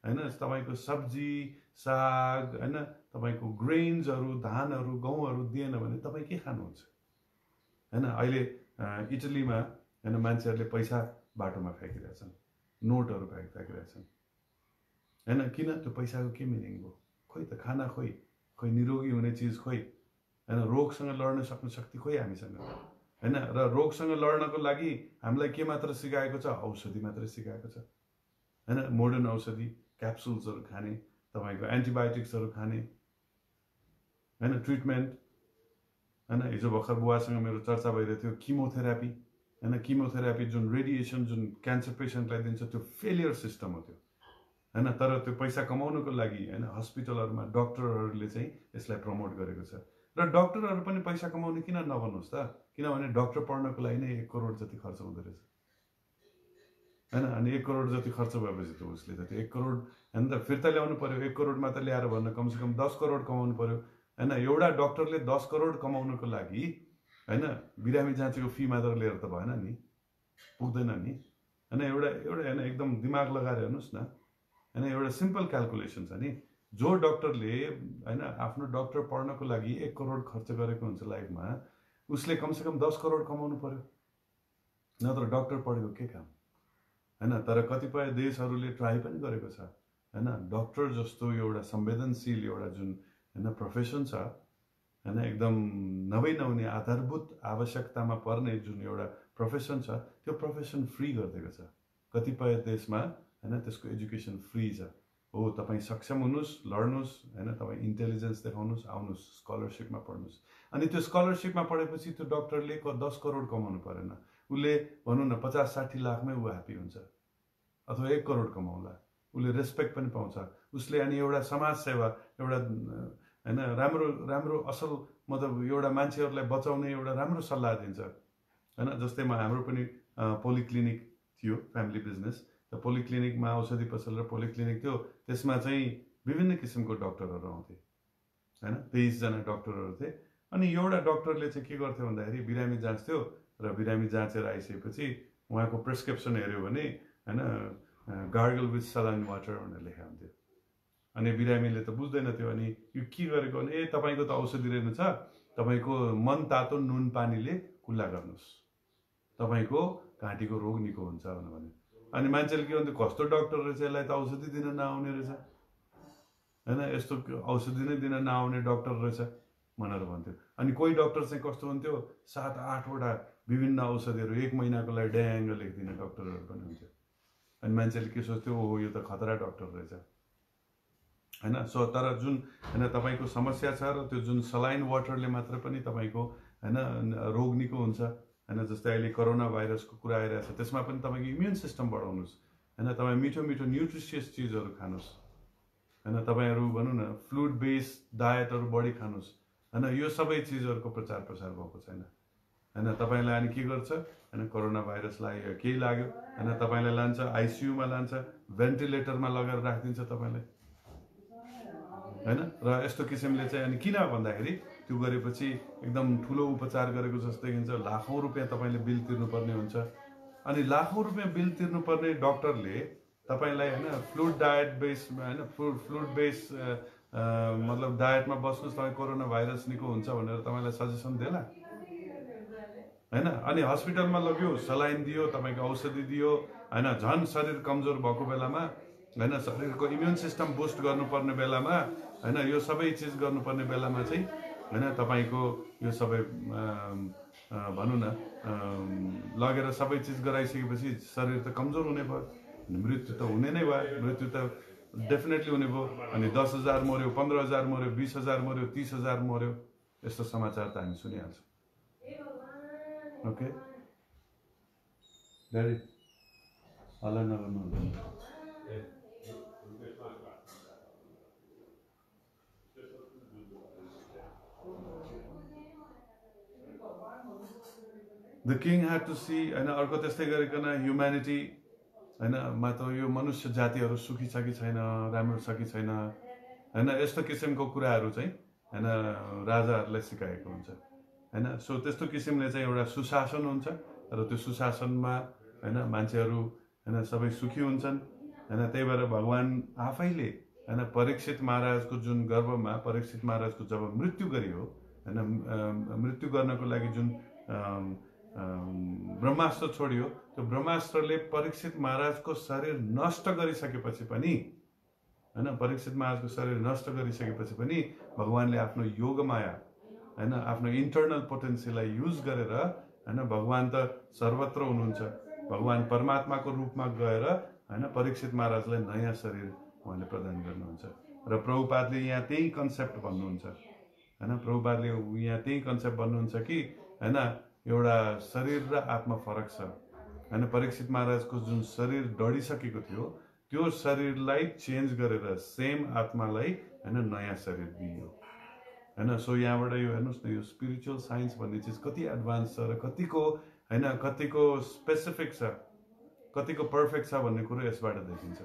हैन तपाईको सब्जी साग हैन तपाईको ग्रेन्सहरू धानहरू गहुँहरू दिएन भने तपाईँ के खानुहुन्छ? हैन अहिले इटलीमा हैन मान्छेहरूले पैसा बाटोमा फ्याँकिरहेछन्, नोटहरू फ्याँकिरहेछन् हैन। किन? त्यो पैसाको के मिनिङ भयो? खोइ त खाना खोइ निरोगी हुने चिज खोइ हैन, रोगसँग लड्न सक्ने शक्ति खोइ हामीसँग हैन। र रोगसँग लड्नको लागि हामीलाई के मात्र सिकाएको छ? औषधि मात्र सिकाएको छ हैन। मोडर्न औषधि क्याप्सुल्सहरू खाने, तपाईको एन्टिबायोटिक्सहरू खाने हैन, ट्रिटमेन्ट हैन। हिजो भर्खर बुवासँग मेरो चर्चा भइरहेको थियो किमोथेरापी हैन। किमोथेरापी जुन रेडिएसन जुन क्यान्सर पेसेन्टलाई दिन्छ त्यो फेलियर सिस्टम हो त्यो हैन। तर त्यो पैसा कमाउनको लागि हैन हस्पिटलहरूमा डक्टरहरूले चाहिँ यसलाई प्रमोट गरेको छ। र डक्टरहरू पनि पैसा कमाउने किन नभन्नुहोस् त? किनभने डक्टर पढ्नको लागि नै 1 करोड जति खर्च हुँदो रहेछ हैन। अनि 1 करोड जति खर्च भएपछि त उसले त त्यो 1 करोड हैन त फिर्ता ल्याउनु पर्यो। 1 करोड मात्र ल्याएर भन्न कमसेकम 10 करोड कमाउनु पर्यो हैन। एउटा डक्टरले 10 करोड कमाउनको लागि हैन बिरामी जाँचेको फी मात्र लिएर त भएन नि, पुग्दैन नि हैन। एउटा हैन एकदम दिमाग लगाएर हेर्नुहोस् न हैन। एउटा सिम्पल क्याल्कुलेसन छ नि, जो डक्टरले हैन आफ्नो डक्टर पढ्नको लागि 1 करोड खर्च गरेको हुन्छ लाइफमा, उसले कमसेकम 10 करोड कमाउनु पर्यो, नत्र डक्टर पढेको के काम हैन। तर कतिपय देशहरूले ट्राई पनि गरेको छ हैन। डक्टर जस्तो एउटा संवेदनशील एउटा जुन हैन प्रोफेसन छ हैन, एकदम नहुने आधारभूत आवश्यकतामा पर्ने जुन एउटा प्रोफेसन छ त्यो प्रोफेसन फ्री गरिदिएको छ। कतिपय देशमा हैन त्यसको एजुकेसन फ्री छ। हो तपाईँ सक्षम हुनुहोस्, लड्नुहोस् हैन, तपाईँ इन्टेलिजेन्स देखाउनुहोस्, आउनुहोस् स्कलरसिपमा पढ्नुहोस्। अनि त्यो स्कलरसिपमा पढेपछि त्यो डक्टरले 10 करोड कमाउनु परेन, उसले भनौँ न 50-60 लाखमै ऊ ह्याप्पी हुन्छ, अथवा 1 करोड कमाउला, उसले रेस्पेक्ट पनि पाउँछ उसले। अनि एउटा समाज सेवा एउटा हैन राम्रो असल मतलब एउटा मान्छेहरूलाई बचाउने एउटा राम्रो सल्लाह दिन्छ हैन। जस्तै हाम्रो पनि पोलिक्लिनिक थियो, फ्यामिली बिजनेस। त पोलिक्लिनिकमा औषधि पसल र पोलिक्लिनिक थियो, त्यसमा चाहिँ विभिन्न किसिमको डक्टरहरू आउँथे हैन, 23 जना डक्टरहरू थिए। अनि एउटा डक्टरले चाहिँ के गर्थ्यो भन्दाखेरि बिरामी जाँच्थ्यो र बिरामी जाँचेर आइसकेपछि उहाँको प्रेस्क्रिप्सन हेऱ्यो भने हैन गार्गल विथ सलाइन वाटर भनेर लेखा हुन्थ्यो। अनि बिरामीले त बुझ्दैन थियो। अनि यो के गरेको भने तपाईको त औषधि रहेन छ, तपाईको मन तातो नुन पानीले कुल्ला गर्नुहोस्, तपाईको घाँटीको रोग निको हुन्छ भन्यो। अनि मान्छेले के भन्थ्यो, कस्तो डक्टर रहेछ, यसलाई त औषधि दिन नआउने रहेछ हैन, यस्तो औषधि नै दिन नआउने डक्टर रहेछ भनेर भन्थ्यो। अनि कोही डक्टर चाहिँ कस्तो हुन्थ्यो, 7-8 वटा विभिन्न औषधिहरू 1 महिनाको लागि ड्याङ्ग लेखिदिने डक्टरहरू पनि हुन्थ्यो। अनि मान्छेले के सोच्थ्यो, ओहो यो त खतरा डक्टर रहेछ हैन। सो तर जुन हैन तपाईको समस्या छ र त्यो जुन सलाइन वाटरले मात्र पनि तपाईको हैन रोग निको हुन्छ हैन। जस्तै अहिले कोरोना भाइरसको कुरा आइरहेछ, त्यसमा पनि तपाईको इम्युन सिस्टम बढाउनुहोस् हैन। तपाईँ मिठो न्युट्रिसियस चिजहरू खानुहोस् हैन। तपाईँहरू भनौँ न फ्लुइड बेस्ड डायटहरू बढी खानुहोस् हैन। यो सबै चिजहरूको प्रचार प्रसार भएको छैन हैन। तपाईँलाई अनि के गर्छ हैन, कोरोना भाइरस लाग्यो, केही लाग्यो हैन, तपाईँलाई लान्छ आइसियुमा लान्छ, भेन्टिलेटरमा लगेर राखिदिन्छ तपाईँलाई हैन। र यस्तो किसिमले चाहिँ अनि किन भन्दाखेरि त्यो गरेपछि एकदम ठुलो उपचार गरेको जस्तो देखिन्छ, लाखौँ रुपियाँ तपाईँले बिल तिर्नुपर्ने हुन्छ। अनि लाखौँ रुपियाँ बिल तिर्नुपर्ने डक्टरले तपाईँलाई हैन फ्लुइड डायट बेस हैन फ्लुइड बेस मतलब डायटमा बस्नुहोस्, तपाईँ कोरोना भाइरस निको हुन्छ भनेर तपाईँलाई सजेसन देला हैन। अनि हस्पिटलमा लग्यो, सलाइन दियो, तपाईँको औषधि दियो हैन, झन् शरीर कमजोर भएको बेलामा हैन, शरीरको इम्युन सिस्टम बुस्ट गर्नुपर्ने बेलामा हैन, यो सबै चिज गर्नुपर्ने बेलामा चाहिँ हैन तपाईँको यो सबै भनौँ न लगेर सबै चिज गराइसकेपछि शरीर त कमजोर हुने भयो, मृत्यु त हुने नै भयो, मृत्यु त डेफिनेटली हुने भयो। अनि 10,000 मर्यो, 15,000 मर्यो, 20,000 मर्यो, 30,000 मर्यो, यस्तो समाचार त हामी सुनिहाल्छौँ। ओके ड्याडी हल्ला नगर्नु। The king had to see होइन। अर्को त्यस्तै गरिकन ह्युम्यानिटी होइन मा त यो मनुष्य जातिहरू सुखी छ कि छैन, राम्रो छ कि छैन होइन, यस्तो किसिमको कुराहरू चाहिँ होइन राजाहरूलाई सिकाएको हुन्छ होइन। सो त्यस्तो किसिमले चाहिँ एउटा सुशासन हुन्छ र त्यो सुशासनमा होइन मान्छेहरू होइन सबै सुखी हुन्छन् होइन। त्यही भएर भगवान् आफैले होइन परीक्षित महाराजको जुन गर्भमा परीक्षित महाराजको जब मृत्यु गरियो होइन, मृत्यु गर्नको लागि जुन ब्रह्मास्त्र छोडियो, त्यो ब्रह्मास्त्रले परीक्षित महाराजको शरीर नष्ट गरिसकेपछि पनि होइन, परीक्षित महाराजको शरीर नष्ट गरिसकेपछि पनि भगवान्ले आफ्नो योगमाया होइन आफ्नो इन्टरनल पोटेन्सियललाई युज गरेर होइन, भगवान् त सर्वत्र हुनुहुन्छ, भगवान् परमात्माको रूपमा गएर होइन परीक्षित महाराजलाई नयाँ शरीर उहाँले प्रदान गर्नुहुन्छ। र प्रभुपादले यहाँ त्यही कन्सेप्ट भन्नुहुन्छ होइन, प्रभुपादले यहाँ त्यही कन्सेप्ट भन्नुहुन्छ कि होइन एउटा शरीर र आत्मा फरक छ होइन। परीक्षित महाराजको जुन शरीर डढिसकेको थियो त्यो शरीरलाई चेन्ज गरेर सेम आत्मालाई होइन नयाँ शरीर दिइयो होइन। सो यहाँबाट यो हेर्नुहोस् न, यो स्पिरिचुअल साइन्स भन्ने चिज कति एडभान्स छ र कतिको होइन कतिको स्पेसिफिक छ, कतिको पर्फेक्ट छ भन्ने कुरो यसबाट देखिन्छ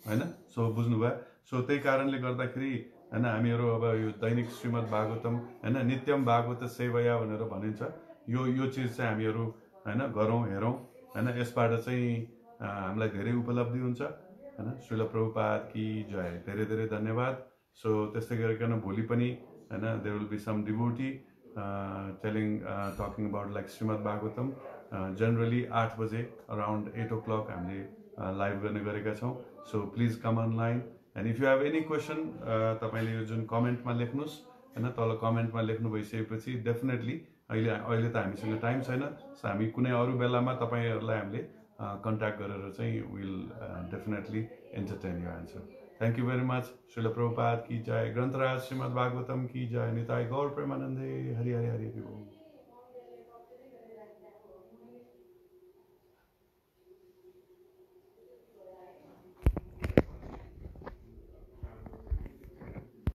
होइन। सो बुझ्नुभयो। सो त्यही कारणले गर्दाखेरि होइन हामीहरू अब यो दैनिक श्रीमद् भागवतम होइन नित्यम भागवत सेवया भनेर भनिन्छ, यो चिज चाहिँ हामीहरू होइन गरौँ हेरौँ होइन। यसबाट चाहिँ हामीलाई धेरै उपलब्धि हुन्छ होइन। श्रील प्रभुपाद की जय, धेरै धेरै धन्यवाद। सो त्यस्तै गरिकन भोलि पनि होइन there will be some devotee talking about like Srimad Bhagavatam. Generally 8 बजे अराउन्ड 8 o'clock हामीले लाइभ गर्ने गरेका छौँ। So please com online and if you have any question तपाईँले यो जुन कमेन्टमा लेख्नुहोस् होइन, तल कमेन्टमा लेख्नु भइसकेपछि डेफिनेटली अहिले त हामीसँग टाइम छैन, सो हामी कुनै अरू बेलामा तपाईँहरूलाई हामीले कन्ट्याक्ट गरेर चाहिँ will definitely entertain you answer. Thank you very much. Srila Prabhupada की जय, ग्रन्थराज श्रीमद् भागवतम की जय, निताई गौर प्रेमानन्दे, हरि हरि हरि हरि बोल।